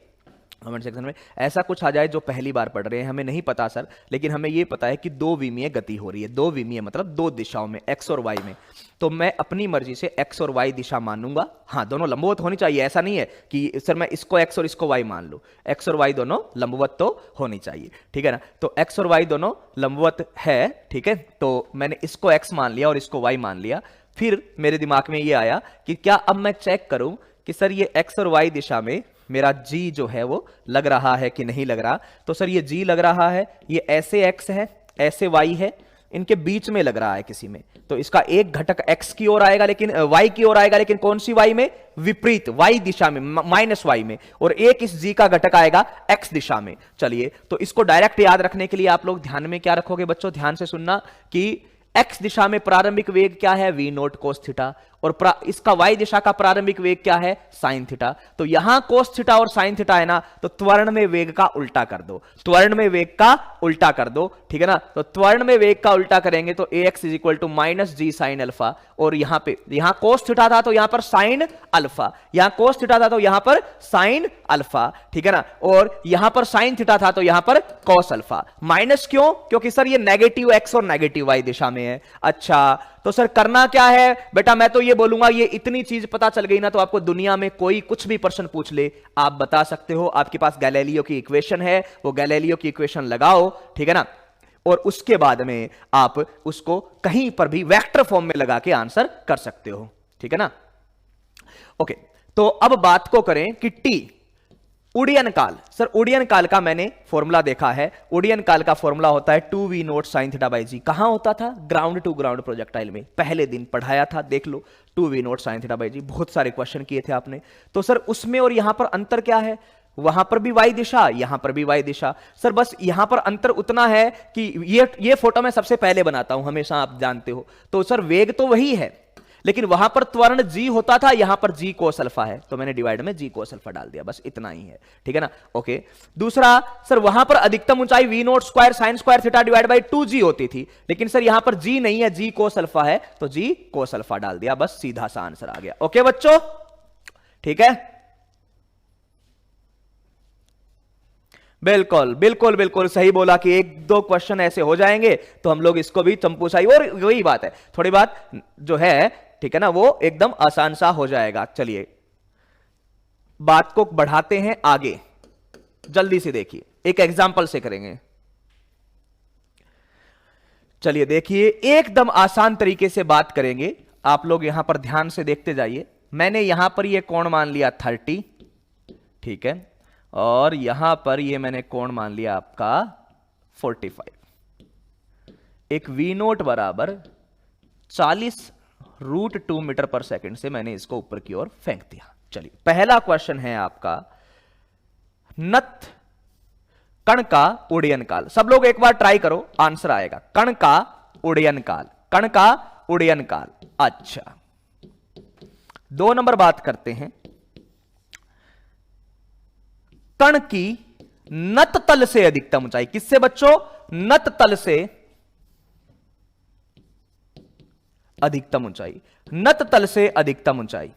कमेंट सेक्शन में, ऐसा कुछ आ जाए जो पहली बार पढ़ रहे हैं, हमें नहीं पता सर, लेकिन हमें ये पता है कि दो विमीय गति हो रही है, दो विमीय मतलब दो दिशाओं में, एक्स और वाई में। तो मैं अपनी मर्जी से एक्स और वाई दिशा मान लूंगा। हाँ, दोनों लंबवत होनी चाहिए, ऐसा नहीं है कि सर मैं इसको एक्स और इसको वाई मान लूं। एक्स और वाई दोनों लंबवत तो होनी चाहिए, ठीक है ना। तो एक्स और वाई दोनों लंबवत है, ठीक है। तो मैंने इसको एक्स मान लिया और इसको वाई मान लिया। फिर मेरे दिमाग में ये आया कि क्या अब मैं चेक करूं कि सर ये एक्स और वाई दिशा में मेरा जी जो है वो लग रहा है कि नहीं लग रहा। तो सर ये जी लग रहा है, ये ऐसे एक्स है ऐसे वाई है, इनके बीच में लग रहा है किसी में, तो इसका एक घटक एक्स की ओर आएगा, लेकिन वाई की ओर आएगा, लेकिन कौन सी वाई में, विपरीत वाई दिशा में, माइनस वाई में, और एक इस जी का घटक आएगा एक्स दिशा में। चलिए, तो इसको डायरेक्ट याद रखने के लिए आप लोग ध्यान में क्या रखोगे बच्चों, ध्यान से सुनना कि एक्स दिशा में प्रारंभिक वेग क्या है, वी नोट कोस थीटा, और इसका वाई दिशा का प्रारंभिक वेग क्या है, साइन थीटा। तो यहां कोस थीटा और साइन थीटा है ना, तो त्वरण में वेग का उल्टा कर दो, त्वरण में वेग का उल्टा कर दो, ठीक है ना। तो त्वरण में वेग का उल्टा करेंगे तो ax is equal to minus G sine alpha, और यहां पे, यहां कोस थीटा था तो यहां पर साइन अल्फा, यहां कोस थीटा था तो यहां पर साइन अल्फा, ठीक है ना। और यहां पर साइन थीटा था तो यहां पर कॉस अल्फा। माइनस क्यों, क्योंकि सर ये नेगेटिव एक्स और नेगेटिव वाई दिशा में है। अच्छा, तो सर करना क्या है बेटा, मैं तो ये बोलूंगा, ये इतनी चीज पता चल गई ना, तो आपको दुनिया में कोई कुछ भी प्रश्न पूछ ले आप बता सकते हो। आपके पास गैलीलियो की इक्वेशन है, वो गैलीलियो की इक्वेशन लगाओ, ठीक है ना, और उसके बाद में आप उसको कहीं पर भी वेक्टर फॉर्म में लगा के आंसर कर सकते हो, ठीक है ना। ओके, तो अब बात को करें कि टी, उड़ियन काल। सर उड़ियन काल का मैंने फॉर्मूला देखा है, उड़ियन काल का फॉर्मूला होता है 2v nought sine theta by G. कहां होता था, ग्राउंड टू ग्राउंड प्रोजेक्टाइल में, पहले दिन पढ़ाया था, देख लो 2v nought sine theta by G, बहुत सारे क्वेश्चन किए थे आपने। तो सर उसमें और यहां पर अंतर क्या है, वहां पर भी वाई दिशा, यहां पर भी वाई दिशा। सर बस यहां पर अंतर उतना है कि ये फोटो मैं सबसे पहले बनाता हूं हमेशा, आप जानते हो। तो सर वेग तो वही है, लेकिन वहां पर त्वरण जी होता था, यहां पर जी कोस अल्फा है, तो मैंने डिवाइड में जी कोस अल्फा डाल दिया, बस इतना ही है, ठीक है ना। ओके, दूसरा, सर वहां पर अधिकतम ऊंचाई V note square sine square theta divide by 2g होती थी, लेकिन सर यहां पर जी नहीं है, जी कोस अल्फा है, तो जी कोस अल्फा डाल दिया, बस सीधा सा आंसर आ गया। ओके बच्चों, ठीक है, बिल्कुल बिल्कुल बिल्कुल सही बोला कि एक दो क्वेश्चन ऐसे हो जाएंगे तो हम लोग इसको भी चंपूसाई, और वही बात है, थोड़ी बात जो है, ठीक है ना, वो एकदम आसान सा हो जाएगा। चलिए बात को बढ़ाते हैं आगे, जल्दी से देखिए, एक एग्जाम्पल से करेंगे। चलिए देखिए, एकदम आसान तरीके से बात करेंगे, आप लोग यहां पर ध्यान से देखते जाइए। मैंने यहां पर ये कोण मान लिया 30, ठीक है, और यहां पर ये मैंने कोण मान लिया आपका 45। एक वी नोट बराबर 40√2 मीटर पर सेकंड से मैंने इसको ऊपर की ओर फेंक दिया। चलिए पहला क्वेश्चन है आपका, नत कण का उड्डयन काल। सब लोग एक बार ट्राई करो, आंसर आएगा, कण का उड्डयन काल, कण का उड्डयन काल। अच्छा, 2 नंबर बात करते हैं, कण की नत तल से अधिकतम ऊंचाई, किससे बच्चों, नत तल से अधिकतम ऊंचाई, नत तल से अधिकतम ऊंचाई।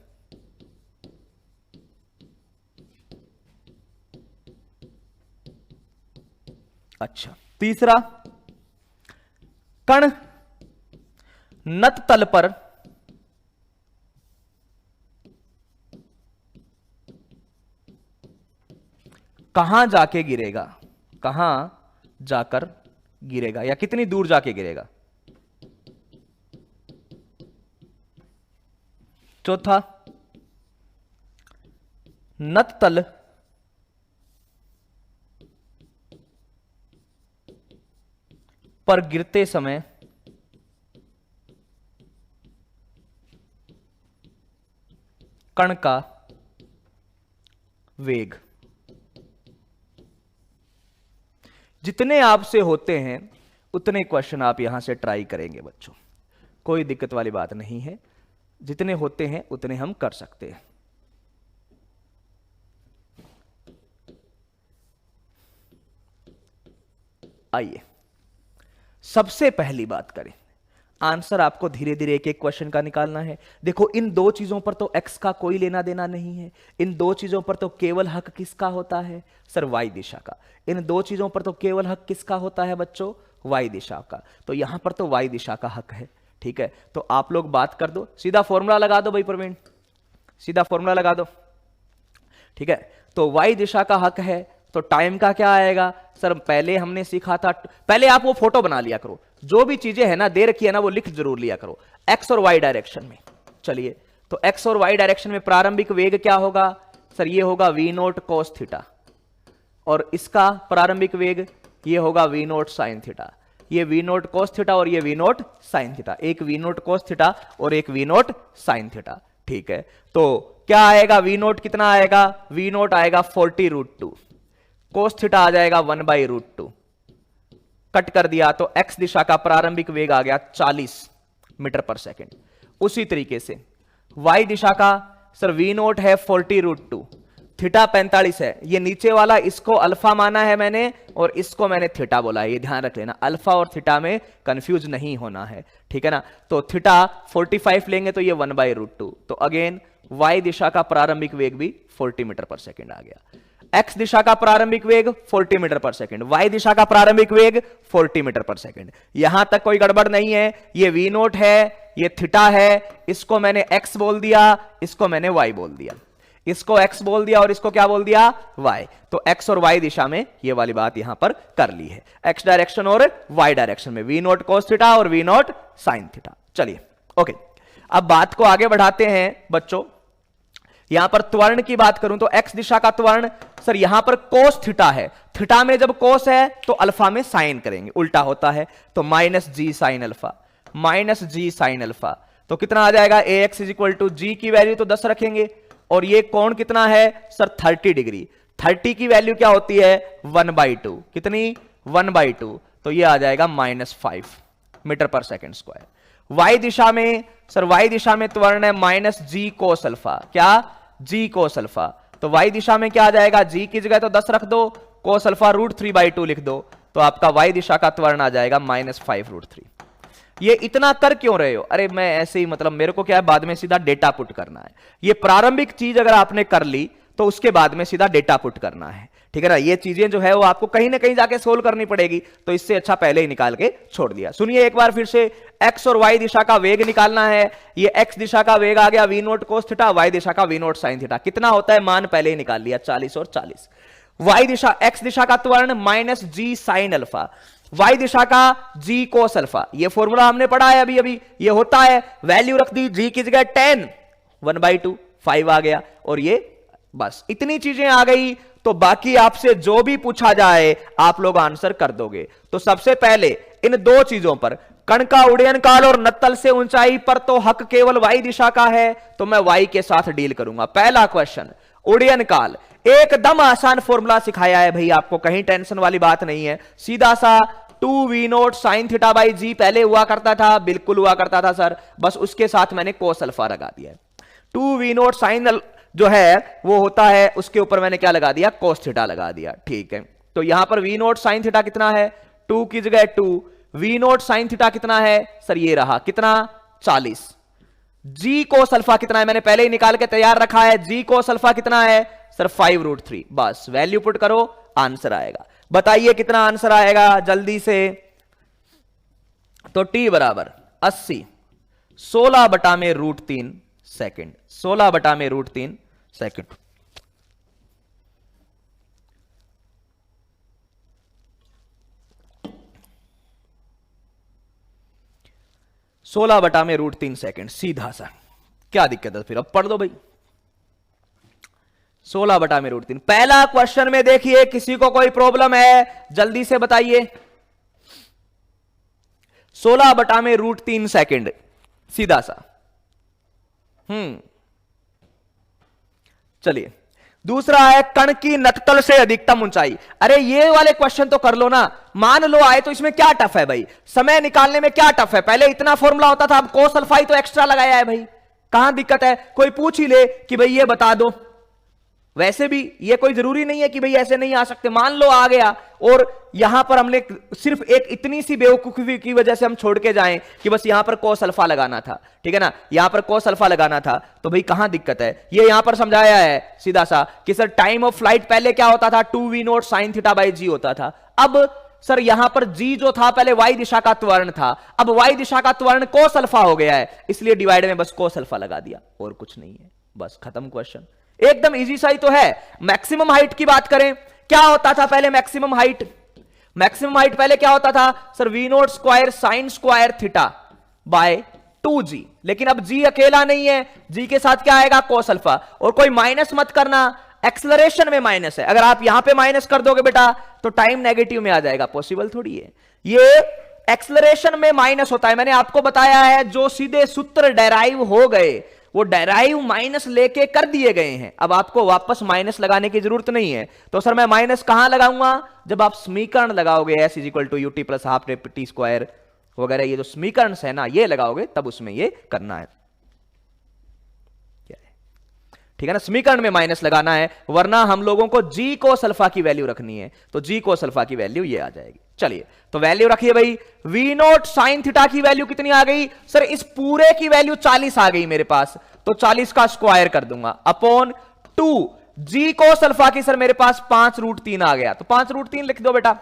अच्छा, तीसरा, कण नत तल पर कहां जाके गिरेगा, कहां जाकर गिरेगा, या कितनी दूर जाके गिरेगा। चौथा, नत तल पर गिरते समय कण का वेग। जितने आपसे होते हैं उतने क्वेश्चन आप यहां से ट्राई करेंगे बच्चों, कोई दिक्कत वाली बात नहीं है, जितने होते हैं उतने हम कर सकते हैं। आइए सबसे पहली बात करें, आंसर आपको धीरे धीरे एक एक क्वेश्चन का निकालना है। देखो इन दो चीजों पर तो एक्स का कोई लेना देना नहीं है, इन दो चीजों पर तो केवल हक किसका होता है सर, वाई दिशा का। इन दो चीजों पर तो केवल हक किसका होता है बच्चों, वाई दिशा का। तो यहां पर तो वाई दिशा का हक है, ठीक है। तो आप लोग बात कर दो, सीधा फॉर्मूला लगा दो भाई प्रवीण, सीधा फॉर्मूला लगा दो, ठीक है। तो वाई दिशा का हक है तो टाइम का क्या आएगा सर, पहले हमने सीखा था, पहले आप वो फोटो बना लिया करो, जो भी चीजें है ना दे रखी है ना वो लिख जरूर लिया करो, एक्स और वाई डायरेक्शन में। चलिए तो एक्स और वाई डायरेक्शन में प्रारंभिक वेग क्या होगा सर, ये होगा वी नोट कोस थीटा, और इसका प्रारंभिक वेग ये होगा वी नोट साइन थीटा। ये वी नोट कोस थीटा और ये वी नोट साइन थीटा, एक वी नोट कोस थीटा और एक वी नोट साइन थीटा, ठीक है। तो क्या आएगा, वी नोट कितना आएगा, वी नोट आएगा 40√2, कोस थीटा आ जाएगा 1/√2, कट कर दिया तो एक्स दिशा का प्रारंभिक वेग आ गया 40 मीटर पर सेकेंड। उसी तरीके से वाई दिशा का सर वी नोट है 40√2, थीटा 45 है, ये नीचे वाला इसको अल्फा माना है मैंने और इसको मैंने थीटा बोला है, ये ध्यान रख लेना, अल्फा और थीटा में कंफ्यूज नहीं होना है, ठीक है ना। तो थीटा 45 लेंगे तो ये 1/√2, तो अगेन वाई दिशा का प्रारंभिक वेग भी 40 मीटर पर सेकेंड आ गया। एक्स दिशा का प्रारंभिक वेग 40 मीटर पर सेकेंड, वाई दिशा का प्रारंभिक वेग 40 मीटर पर सेकेंड। यहां तक कोई गड़बड़ नहीं है, ये वी नोट है, ये थीटा है, इसको मैंने एक्स बोल दिया, इसको मैंने वाई बोल दिया, इसको एक्स बोल दिया और इसको क्या बोल दिया वाई। तो एक्स और वाई दिशा में ये वाली बात यहां पर कर ली है, एक्स डायरेक्शन और वाई डायरेक्शन में वी नोट कोस थीटा और वी नोट साइन थीटा। चलिए ओके, अब बात को आगे बढ़ाते हैं बच्चों। यहां पर त्वरण की बात करूं तो एक्स दिशा का त्वरण सर यहां पर कोस थीटा है, थीटा में जब कोस है तो अल्फा में साइन करेंगे, उल्टा होता है, तो minus G sine alpha, minus G sine alpha. तो कितना आ जाएगा, ए एक्स इज इक्वल टू जी की वैल्यू तो 10 रखेंगे और ये कोण कितना है सर 30 डिग्री, 30 की वैल्यू क्या होती है 1/2, कितनी 1/2, तो ये आ जाएगा -5 मीटर पर सेकेंड स्क्वायर। वाई दिशा में सर, वाई दिशा में त्वरण है माइनस जी कोस अल्फा, क्या जी कोस अल्फा, तो वाई दिशा में क्या आ जाएगा, जी की जगह तो 10 रख दो, कोस अल्फा √3/2 लिख दो, तो आपका वाई दिशा का त्वरण आ जाएगा -5√3। ये इतना कर क्यों रहे हो, अरे मैं ऐसे ही, मतलब मेरे को क्या है बाद में सीधा डेटा पुट करना है, ये प्रारंभिक चीज अगर आपने कर ली तो उसके बाद में सीधा डेटा पुट करना है, ठीक है ना। ये चीजें जो है वो आपको कहीं ना कहीं जाके सोल्व करनी पड़ेगी, तो इससे अच्छा पहले ही निकाल के छोड़ दिया। सुनिए एक बार फिर से, एक्स और वाई दिशा का वेग निकालना है, ये एक्स दिशा का वेग आ गया V nought cos theta, Y दिशा का वी नोट साइन थीटा, कितना होता है मान पहले ही निकाल लिया 40 और 40। वाई दिशा, एक्स दिशा का त्वरण minus G sine alpha, Y दिशा का जी कोस अल्फा, ये फॉर्मूला हमने पढ़ा है अभी अभी, ये होता है वैल्यू रख दी जी की जगह 10, 1/2 5 आ गया, और ये बस इतनी चीजें आ गई, तो बाकी आपसे जो भी पूछा जाए आप लोग आंसर कर दोगे। तो सबसे पहले इन दो चीजों पर, कण का उड्डयन काल और नत्तल से ऊंचाई पर तो हक केवल वाई दिशा का है, तो मैं वाई के साथ डील करूंगा। पहला क्वेश्चन उड्डयन काल, एकदम आसान फॉर्मूला सिखाया है भाई आपको, कहीं टेंशन वाली बात नहीं है, सीधा सा 2v nought sine theta by G पहले हुआ करता था, बिल्कुल हुआ करता था सर, बस उसके साथ मैंने कोस अल्फा लगा दिया। 2v नोट साइन जो है वो होता है, उसके ऊपर मैंने क्या लगा दिया, कोस थीटा लगा दिया, ठीक है। तो यहां पर v नोट साइन थीटा कितना है, 2 की जगह 2, v नोट साइन थीटा कितना है सर, ये रहा कितना 40। g कोस अल्फा कितना है मैंने पहले ही निकाल के तैयार रखा है, g कोस अल्फा कितना है सर 5√3, बस वैल्यू पुट करो आंसर आएगा। बताइए कितना आंसर आएगा जल्दी से, तो t बराबर 80, 16/√3 सेकेंड, 16/√3 सेकेंड। (16/√3 सेकेंड, सीधा सा, क्या दिक्कत है फिर, अब पढ़ दो भाई। 16/√3, पहला क्वेश्चन में देखिए, किसी को कोई प्रॉब्लम है जल्दी से बताइए। 16/√3 सेकेंड, सीधा सा। चलिए दूसरा है कण की नततल से अधिकतम ऊंचाई। अरे ये वाले क्वेश्चन तो कर लो ना, मान लो आए तो इसमें क्या टफ है भाई, समय निकालने में क्या टफ है, पहले इतना फॉर्मूला होता था, अब कोस अल्फा ही तो एक्स्ट्रा लगाया है भाई, कहां दिक्कत है, कोई पूछ ही ले कि भाई ये बता दो। वैसे भी ये कोई जरूरी नहीं है कि भाई ऐसे नहीं आ सकते, मान लो आ गया और यहां पर हमने सिर्फ एक इतनी सी बेवकूफी की वजह से हम छोड़ के जाएं कि बस यहां पर कोस अल्फा लगाना था, ठीक है ना, यहां पर कोस अल्फा लगाना था, तो भाई कहां दिक्कत है। ये यहां पर समझाया है सीधा सा कि सर टाइम ऑफ फ्लाइट पहले क्या होता था, 2v0 sin थीटा बाई जी होता था। अब सर यहां पर जी जो था पहले वाई दिशा का त्वरण था, अब वाई दिशा का त्वरण कोस अल्फा हो गया है, इसलिए डिवाइड में बस कोस अल्फा लगा दिया और कुछ नहीं है, बस खत्म क्वेश्चन, एकदम इजी सा ही तो है। मैक्सिमम हाइट की बात करें, क्या होता था पहले मैक्सिमम हाइट, मैक्सिमम हाइट पहले क्या होता था sir v note square sine square theta by 2g, लेकिन अब g अकेला नहीं है, g के साथ क्या आएगा कोस अल्फा, और कोई माइनस मत करना, एक्सेलरेशन में माइनस है, अगर आप यहां पे माइनस कर दोगे बेटा तो टाइम नेगेटिव में आ जाएगा, पॉसिबल थोड़ी है, ये एक्सेलरेशन में माइनस होता है, मैंने आपको बताया है जो सीधे सूत्र डेराइव हो गए वो डेराइव माइनस लेके कर दिए गए हैं, अब आपको वापस माइनस लगाने की जरूरत नहीं है। तो सर मैं माइनस कहां लगाऊंगा, जब आप समीकरण लगाओगे s is equal to u t plus half t square वगैरह, ये जो समीकरण है ना ये लगाओगे तब उसमें ये करना है, ठीक है ना, समीकरण में माइनस लगाना है, वरना हम लोगों को g को अल्फा की वैल्यू रखनी है, तो g को अल्फा की वैल्यू ये आ जाएगी। चलिए तो वैल्यू रखिए भाई, v नोट साइन थीटा की वैल्यू कितनी आ गई सर, इस पूरे की वैल्यू 40 आ गई मेरे पास, तो 40 का स्क्वायर कर दूंगा अपॉन 2, g को अल्फा की सर मेरे पास 5√3 आ गया, तो 5√3 लिख दो बेटा।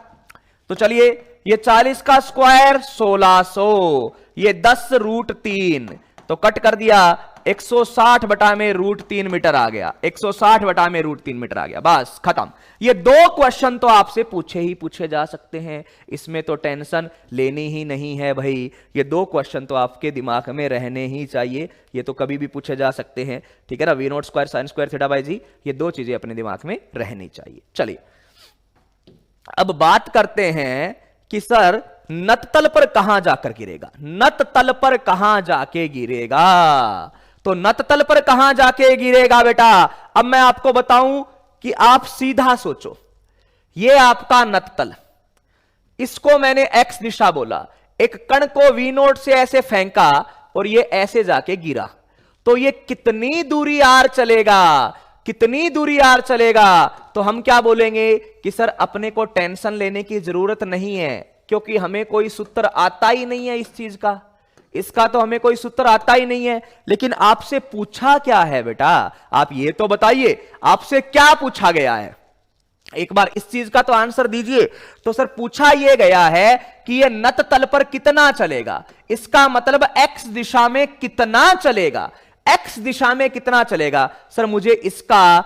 तो चलिए ये 40 का स्क्वायर 1600, ये 10√3, तो कट कर दिया 160 बटा में √3 मीटर आ गया, 160 बटा में √3 मीटर आ गया, बस खत्म। ये दो क्वेश्चन तो आपसे पूछे जा सकते हैं, इसमें तो टेंशन लेनी ही नहीं है भाई, ये दो क्वेश्चन तो आपके दिमाग में रहने ही चाहिए, ये तो कभी भी पूछे जा सकते हैं, ठीक है ना, V note square sine square theta by G, ये दो चीजें अपने दिमाग में रहनी चाहिए। चलिए अब बात करते हैं कि सर नततल पर कहां जाकर गिरेगा, नततल पर कहां जाके गिरेगा, तो नततल पर कहां जाके गिरेगा बेटा, अब मैं आपको बताऊं कि आप सीधा सोचो, ये आपका नततल, इसको मैंने x दिशा बोला, एक कण को v नोट से ऐसे फेंका और ये ऐसे जाके गिरा, तो ये कितनी दूरी r चलेगा, कितनी दूरी r चलेगा, तो हम क्या बोलेंगे कि सर अपने को टेंशन लेने की जरूरत नहीं है, क्योंकि हमें कोई सूत्र आता ही नहीं है इस चीज का, इसका तो हमें कोई सूत्र आता ही नहीं है। लेकिन आपसे पूछा क्या है बेटा, आप ये तो बताइए आपसे क्या पूछा गया है, एक बार इस चीज का तो आंसर दीजिए। तो सर पूछा यह गया है कि यह नततल पर कितना चलेगा, इसका मतलब x दिशा में कितना चलेगा, x दिशा में कितना चलेगा। सर मुझे इसका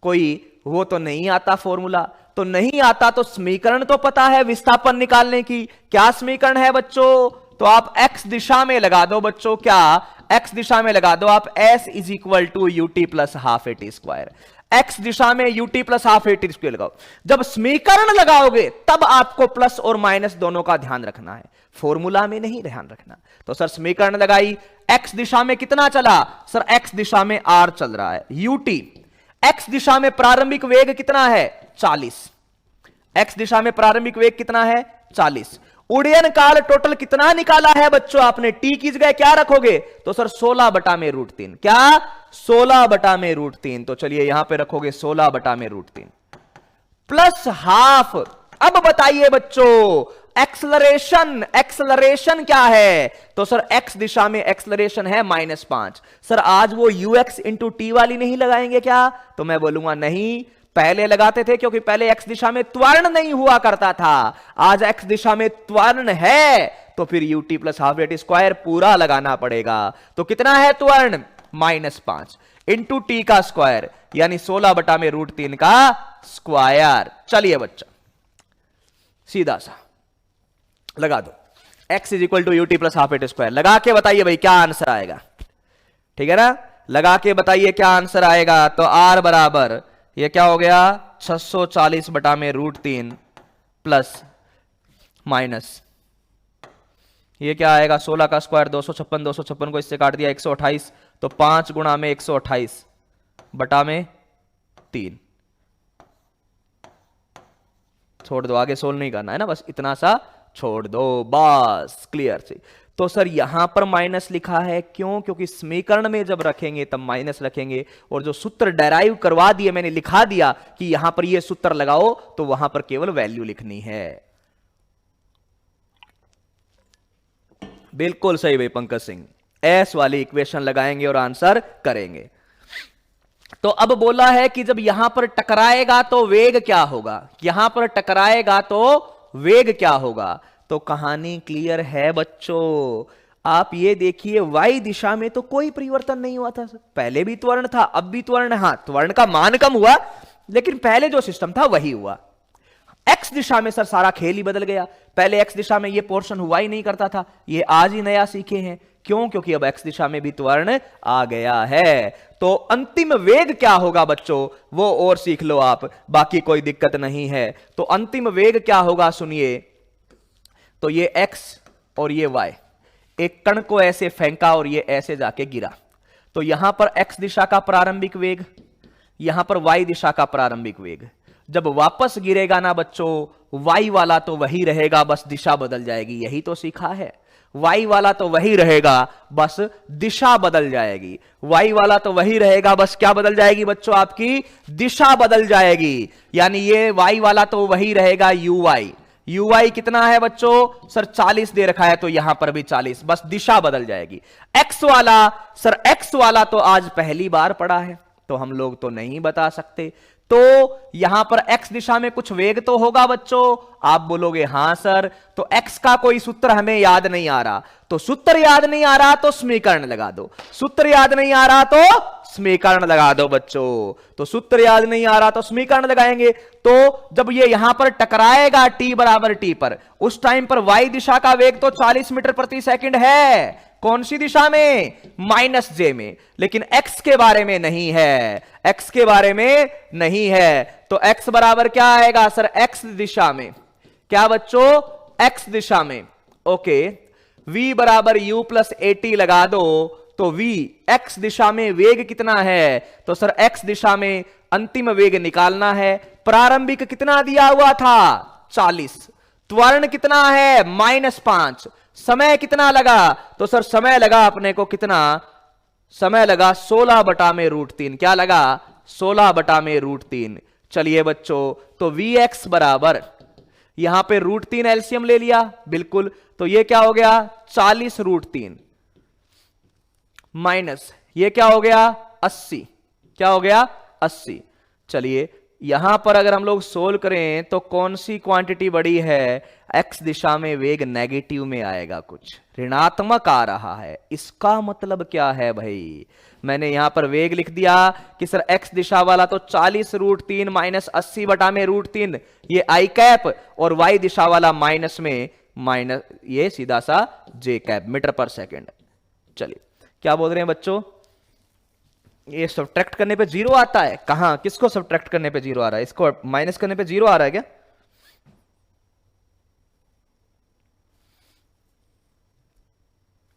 कोई वो तो नहीं आता, फॉर्मूला तो नहीं आता, तो समीकरण तो पता है विस्थापन निकालने की, क्या समीकरण है बच्चों, तो आप x दिशा में लगा दो बच्चों, क्या x दिशा में लगा दो आप s is equal to u t plus half A T square, x दिशा में u t plus half A T square लगाओ। जब समीकरण लगाओगे तब आपको प्लस और माइनस दोनों का ध्यान रखना है, फॉर्मूला में नहीं ध्यान रखना। तो सर समीकरण लगाई, x दिशा में कितना चला, सर x दिशा में r चल रहा है, यूटी, x दिशा में प्रारंभिक वेग कितना है 40, x दिशा में प्रारंभिक वेग कितना है 40, उड़यन काल टोटल कितना निकाला है बच्चों आपने, t की जगह क्या रखोगे, तो सर 16 बटा में √3, क्या 16 बटा में √3, तो चलिए यहां पे रखोगे 16 बटा में √3 प्लस हाफ। अब बताइए बच्चों एक्सलरेशन, एक्सलरेशन क्या है, तो सर x दिशा में एक्सलरेशन है -5, सर आज वो ux इंटू टी वाली नहीं लगाएंगे क्या, तो मैं बोलूंगा नहीं, पहले लगाते थे क्योंकि पहले x दिशा में त्वरण नहीं हुआ करता था, आज x दिशा में त्वरण है, तो फिर ut plus half A T square पूरा लगाना पड़ेगा। तो कितना है त्वरण -5 इंटू टी का स्क्वायर, यानी 16 बटा में √3 का स्क्वायर। चलिए बच्चा सीधा सा लगा दो, x is equal to u t plus half A T square, लगा के बताइए भाई क्या आंसर आएगा, ठीक है ना, लगा के बताइए क्या आंसर आएगा। तो r बराबर ये क्या हो गया 640 बटा में √3 प्लस माइनस ये क्या आएगा 16 का स्क्वायर 256, 256 को इससे काट दिया 128, तो 5 गुणा में 128 बटा में 3। छोड़ दो, आगे सोल्व नहीं करना है ना, बस इतना सा छोड़ दो, बस क्लियर से। तो सर यहां पर माइनस लिखा है, क्यों? क्योंकि समीकरण में जब रखेंगे तब माइनस रखेंगे, और जो सूत्र डेराइव करवा दिए मैंने लिखा दिया कि यहां पर ये सूत्र लगाओ, तो वहां पर केवल वैल्यू लिखनी है। बिल्कुल सही भाई पंकज सिंह, एस वाली इक्वेशन लगाएंगे और आंसर करेंगे। तो अब बोला है कि जब यहां पर टकराएगा तो वेग क्या होगा, यहां पर टकराएगा तो वेग क्या होगा। तो कहानी क्लियर है बच्चों, आप ये देखिए y दिशा में तो कोई परिवर्तन नहीं हुआ था, पहले भी त्वरण था अब भी त्वरण, हां त्वरण का मान कम हुआ लेकिन पहले जो सिस्टम था वही हुआ। x दिशा में सर सारा खेल ही बदल गया, पहले x दिशा में ये पोर्शन हुआ ही नहीं करता था, ये आज ही नया सीखे हैं। क्यों? क्योंकि अब x दिशा में भी त्वरण आ गया है। तो अंतिम वेग क्या होगा बच्चों, वो और सीख लो आप, बाकी कोई दिक्कत नहीं है। तो अंतिम वेग क्या होगा सुनिए, तो ये x और ये y, एक कण को ऐसे फेंका और ये ऐसे जाके गिरा, तो यहां पर x दिशा का प्रारंभिक वेग, यहां पर y दिशा का प्रारंभिक वेग। जब वापस गिरेगा ना बच्चों, y वाला तो वही रहेगा, बस दिशा बदल जाएगी, यही तो सीखा है। y वाला तो वही रहेगा, बस दिशा बदल जाएगी। y वाला तो वही रहेगा, बस क्या बदल जाएगी बच्चों, आपकी दिशा बदल जाएगी। यानी ये y वाला तो वही रहेगा uy कितना है बच्चों, सर 40 दे रखा है, तो यहां पर भी 40, बस दिशा बदल जाएगी। x वाला, सर x वाला तो आज पहली बार पढ़ा है तो हम लोग तो नहीं बता सकते, तो यहां पर x दिशा में कुछ वेग तो होगा बच्चों। आप बोलोगे हां सर, तो x का कोई सूत्र हमें याद नहीं आ रहा, तो सूत्र याद नहीं आ रहा तो समीकरण लगा दो, सूत्र याद नहीं आ रहा तो समीकरण लगा दो बच्चों। तो सूत्र याद नहीं आ रहा तो समीकरण लगाएंगे। तो जब ये यहां पर टकराएगा t बराबर t पर, उस टाइम पर y दिशा का वेग तो 40 मीटर प्रति सेकंड है, कौन सी दिशा में, माइनस जे में, लेकिन x के बारे में नहीं है, x के बारे में नहीं है। तो x बराबर क्या आएगा सर, x दिशा में, क्या बच्चों, x दिशा में, ओके। v बराबर u प्लस at लगा दो, तो v x दिशा में वेग कितना है, तो सर x दिशा में अंतिम वेग निकालना है। प्रारंभिक कितना दिया हुआ था, 40, त्वरण कितना है, -5, समय कितना लगा, तो सर समय लगा अपने को कितना, समय लगा 16/√3, क्या लगा, 16/√3। चलिए बच्चों, तो Vx बराबर, यहां पे √3 एलसीएम ले लिया, बिल्कुल, तो ये क्या हो गया, 40√3 माइनस ये क्या हो गया, 80, क्या हो गया, 80। चलिए यहां पर अगर हम लोग सोल्व करें तो कौन सी क्वांटिटी बड़ी है, x दिशा में वेग नेगेटिव में आएगा, कुछ ऋणात्मक आ रहा है। इसका मतलब क्या है भाई, मैंने यहां पर वेग लिख दिया कि सर x दिशा वाला तो 40√3 माइनस 80/√3, ये i कैप, और y दिशा वाला माइनस में माइनस ये सीधा सा j कैप, मीटर पर सेकेंड। चलिए क्या बोल रहे हैं बच्चों, ये सब्ट्रैक्ट करने पे 0 आता है, कहां, किसको सब्ट्रैक्ट करने पे 0 आ रहा है, इसको माइनस करने पे 0 आ रहा है क्या,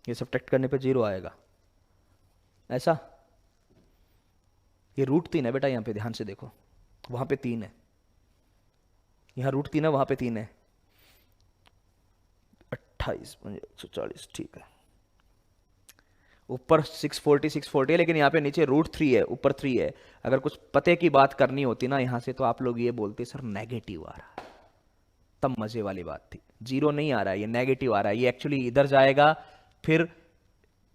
ये सब्ट्रैक्ट करने पे 0 आएगा ऐसा, ये √3 है बेटा, यहां पे ध्यान से देखो, वहां पे 3 है, यहां √3 है, वहां पे 3 है, 28 140, ठीक है। ऊपर 640 है, लेकिन यहाँ पे नीचे √3 है, ऊपर 3 है। अगर कुछ पते की बात करनी होती ना यहाँ से, तो आप लोग ये बोलते सर नेगेटिव आ रहा है, तब मजे वाली बात थी। 0 नहीं आ रहा है, ये नेगेटिव आ रहा है, ये एक्चुअली इधर जाएगा, फिर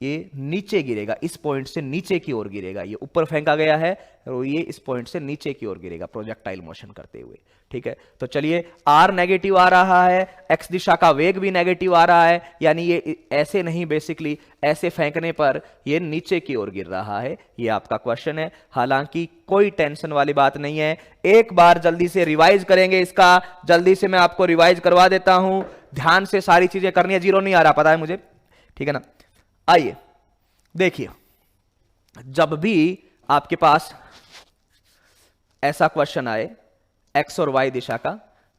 ये नीचे गिरेगा, इस पॉइंट से नीचे की ओर गिरेगा, ये ऊपर फेंका गया है और ये इस पॉइंट से नीचे की ओर गिरेगा प्रोजेक्टाइल मोशन करते हुए, ठीक है। तो चलिए r नेगेटिव आ रहा है, x दिशा का वेग भी नेगेटिव आ रहा है, यानी ये ऐसे नहीं, बेसिकली ऐसे फेंकने पर ये नीचे की ओर गिर रहा है, ये आपका क्वेश्चन है। हालांकि कोई टेंशन वाली बात नहीं है, एक बार जल्दी से रिवाइज करेंगे इसका, जल्दी से मैं आपको रिवाइज करवा देता हूं, ध्यान से सारी चीजें करनी है। 0 नहीं आ रहा, पता है मुझे, ठीक है ना। आइए देखिए, जब भी आपके पास ऐसा क्वेश्चन आए x और y दिशा का,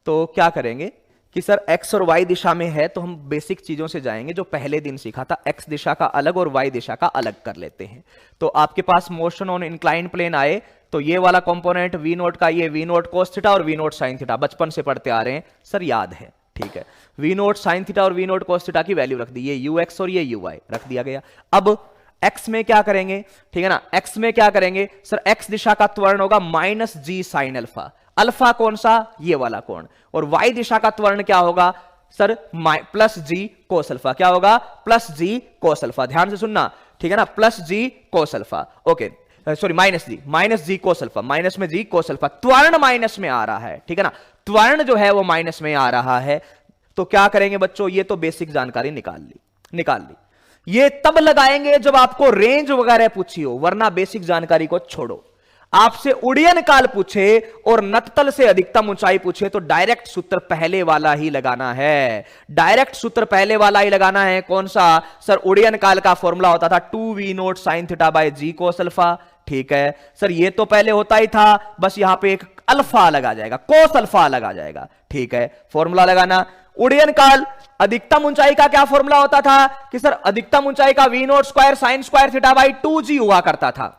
तो क्या करेंगे कि सर x और y दिशा में है, तो हम बेसिक चीजों से जाएंगे जो पहले दिन सीखा था, x दिशा का अलग और y दिशा का अलग कर लेते हैं। तो आपके पास मोशन ऑन इंक्लाइंड प्लेन आए तो ये वाला कंपोनेंट वी नोट का, ये वी नोट कोस थीटा और वी नोट साइन थीटा, बचपन से पढ़ते आ रहे हैं सर, याद है, ठीक है। वी नोट साइन थीटा और वी नोट कोस थीटा की वैल्यू रख दी, ये यू एक्स और ये यू वाई रख दिया गया। अब x में क्या करेंगे, ठीक है ना, x में क्या करेंगे सर, x दिशा का त्वरण होगा minus G sine alpha, alpha कौन सा, ये वाला कोण, और y दिशा का त्वरण क्या होगा sir, plus G cos alpha, क्या होगा प्लस जी कोस अल्फा, ध्यान से सुनना, ठीक है ना, plus G cos alpha, okay sorry minus G cos alpha, minus में जी कोस अल्फा, त्वरण माइनस में आ रहा है, ठीक है ना, त्वरण जो है वो माइनस में आ रहा है, तो क्या करेंगे बच्चों, ये तो बेसिक जानकारी निकाल ली, ये तब लगाएंगे जब आपको रेंज वगैरह पूछी हो, वरना बेसिक जानकारी को छोड़ो। आपसे उड़यन काल पूछे और नततल से अधिकतम ऊंचाई पूछे तो डायरेक्ट सूत्र पहले वाला ही लगाना है, डायरेक्ट सूत्र पहले वाला ही लगाना है। कौन सा सर, उड़यन काल का फॉर्मूला होता था 2v nought sine theta by g cos alpha, ठीक है सर, ये तो पहले होता ही था, बस यहां पे एक अल्फा लगा जाएगा, कोस अल्फा लगा जाएगा, ठीक है, फॉर्मूला लगाना। उड़यन काल अधिकतम ऊंचाई का क्या फॉर्मूला होता था कि सर अधिकतम ऊंचाई का we note square sine square theta by 2g हुआ करता था,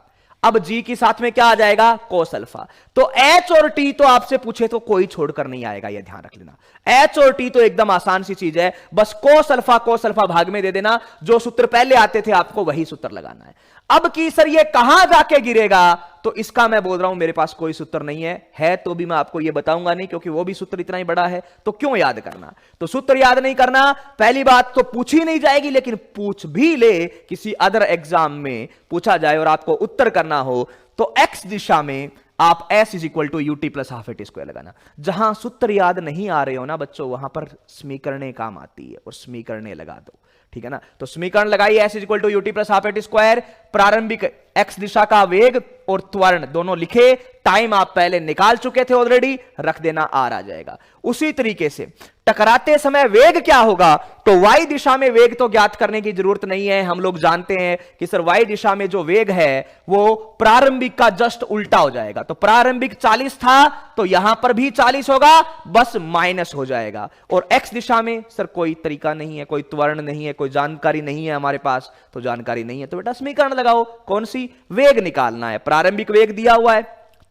अब g के साथ में क्या आ जाएगा कोस अल्फा, तो h और t तो आपसे पूछे तो कोई छोड़कर नहीं आएगा, यह ध्यान रख लेना, h और t तो एकदम आसान सी चीज है, बस कोस अल्फा भाग में दे देना, जो सूत्र पहले आते थे आपको वही सूत्र लगाना है। अब की सर ये कहां जाके गिरेगा, तो इसका मैं बोल रहा हूं मेरे पास कोई सूत्र नहीं है तो भी मैं आपको ये बताऊंगा नहीं, क्योंकि वो भी सूत्र इतना ही बड़ा है, तो क्यों याद करना, तो सूत्र याद नहीं करना, पहली बात तो पूछी नहीं जाएगी, लेकिन पूछ भी ले किसी अदर एग्जाम में पूछा जाए और आपको उत्तर करना हो तो x दिशा में आप s is equal to U T plus half a t square लगाना। जहां सूत्र याद नहीं आ रहे हो ना बच्चों, वहां पर समीकरणें काम आती है और समीकरणें लगा दो, ठीक है ना, तो समीकरण लगाइए s is equal to U T plus half a t square, प्रारंभिक x दिशा का वेग और त्वरण दोनों लिखे, टाइम आप पहले निकाल चुके थे ऑलरेडी, रख देना, आर आ जाएगा। उसी तरीके से टकराते समय वेग क्या होगा, तो y दिशा में वेग तो ज्ञात करने की जरूरत नहीं है, हम लोग जानते हैं कि सर y दिशा में जो वेग है वो प्रारंभिक का जस्ट उल्टा हो जाएगा, तो प्रारंभिक 40 था तो यहां पर भी 40 होगा, बस माइनस हो जाएगा। और x दिशा में सर कोई तरीका नहीं है, कोई त्वरण नहीं है, कोई जानकारी नहीं है हमारे पास, तो जानकारी नहीं है तो बेटा समीकरण लगाओ, कौन सी, वेग निकालना है, प्रारंभिक वेग दिया हुआ है,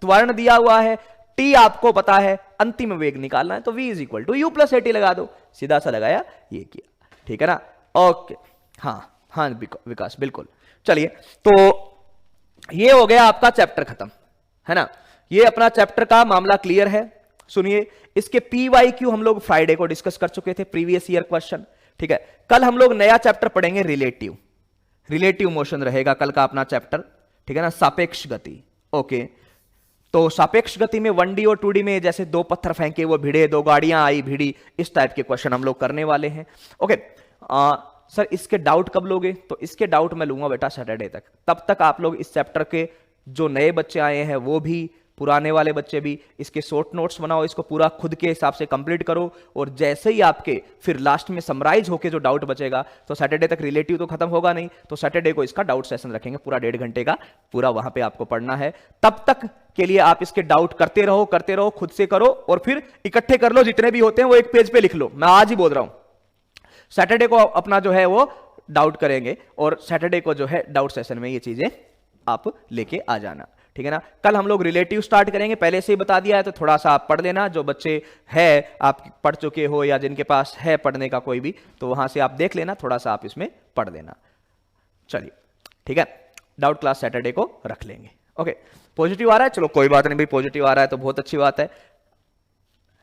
त्वरण दिया हुआ है, t आपको पता है, अंतिम वेग निकालना है, तो v is equal to u plus a t लगा दो, सीधा सा लगाया, ये किया, ठीक है ना, ओके, हाँ विकास बिल्कुल। चलिए तो ये हो गया आपका चैप्टर खत्म, है ना, ये अपना चैप्टर का मामला क्लियर है। सुनिए, इसके PYQ हम लोग फ्राइडे को डिस्कस कर चुके थे, प्रीवियस ईयर क्वेश्चन, ठीक है। कल हम लोग नया चैप्टर पढ़ेंगे, रिलेटिव मोशन रहेगा कल का अपना चैप्टर, ठीक है ना, सापेक्ष गति, ओके। तो सापेक्ष गति में 1D और 2D में जैसे दो पत्थर फेंके वो भिड़े, दो गाड़ियां आई भिड़ी, इस टाइप के क्वेश्चन हम लोग करने वाले हैं, ओके। सर इसके डाउट कब लोगे, तो इसके डाउट मैं लूंगा बेटा सैटरडे तक, तब तक आप लोग इस चैप्टर के जो नए बच्चे आए हैं वो भी, पुराने वाले बच्चे भी, इसके शॉर्ट नोट्स बनाओ, इसको पूरा खुद के हिसाब से कंप्लीट करो, और जैसे ही आपके फिर लास्ट में समराइज होके जो डाउट बचेगा, तो सैटरडे तक रिलेटिव तो खत्म होगा नहीं, तो सैटरडे को इसका डाउट सेशन रखेंगे, पूरा 1.5 घंटे का पूरा वहां पे आपको पढ़ना है। तब तक के लिए आप इसके डाउट करते रहो, खुद से करो, और फिर इकट्ठे कर लो, जितने भी होते हैं वो एक पेज पे लिख लो, मैं आज ही बोल रहा हूं। सैटरडे को अपना जो है वो डाउट करेंगे, और सैटरडे को जो है डाउट सेशन में ये चीजें आप लेके आ जाना, ठीक है ना। कल हम लोग रिलेटिव स्टार्ट करेंगे, पहले से ही बता दिया है, तो थोड़ा सा आप पढ़ लेना, जो बच्चे हैं आप पढ़ चुके हो या जिनके पास है पढ़ने का कोई भी, तो वहां से आप देख लेना, थोड़ा सा आप इसमें पढ़ लेना। चलिए ठीक है, डाउट क्लास सैटरडे को रख लेंगे, ओके। पॉजिटिव आ रहा है, चलो कोई बात नहीं भाई, पॉजिटिव आ रहा है तो बहुत अच्छी बात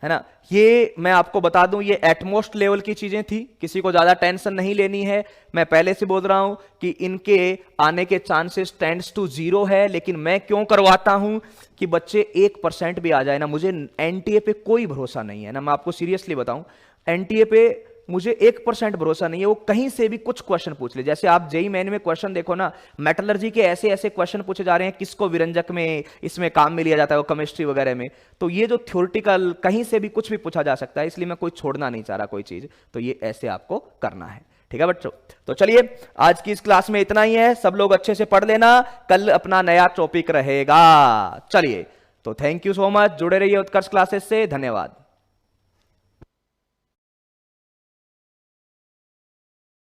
है ना। ये मैं आपको बता दूं, ये एटमोस्ट लेवल की चीजें थी, किसी को ज्यादा टेंशन नहीं लेनी है। मैं पहले से बोल रहा हूं कि इनके आने के चांसेस टेंड्स टू 0 है, लेकिन मैं क्यों करवाता हूं कि बच्चे 1% भी आ जाए ना, मुझे एनटीए पे कोई भरोसा नहीं है ना, मैं आपको सीरियसली बताऊं, एनटीए पे मुझे 1% भरोसा नहीं है, वो कहीं से भी कुछ क्वेश्चन पूछ ले। जैसे आप जेईई मेन में क्वेश्चन देखो ना, मेटलर्जी के ऐसे ऐसे क्वेश्चन पूछे जा रहे हैं, किसको विरंजक में इसमें काम में लिया जाता है, वो केमिस्ट्री वगैरह में, तो ये जो थ्योरेटिकल कहीं से भी कुछ भी पूछा जा सकता है, इसलिए मैं कोई छोड़ना नहीं चाह रहा कोई चीज, तो ये ऐसे आपको करना है, ठीक है बच्चों। तो चलिए आज की इस क्लास में इतना ही है, सब लोग अच्छे से पढ़ लेना, कल अपना नया टॉपिक रहेगा। चलिए तो थैंक यू सो मच, जुड़े रहिए उत्कर्ष क्लासेस से, धन्यवाद।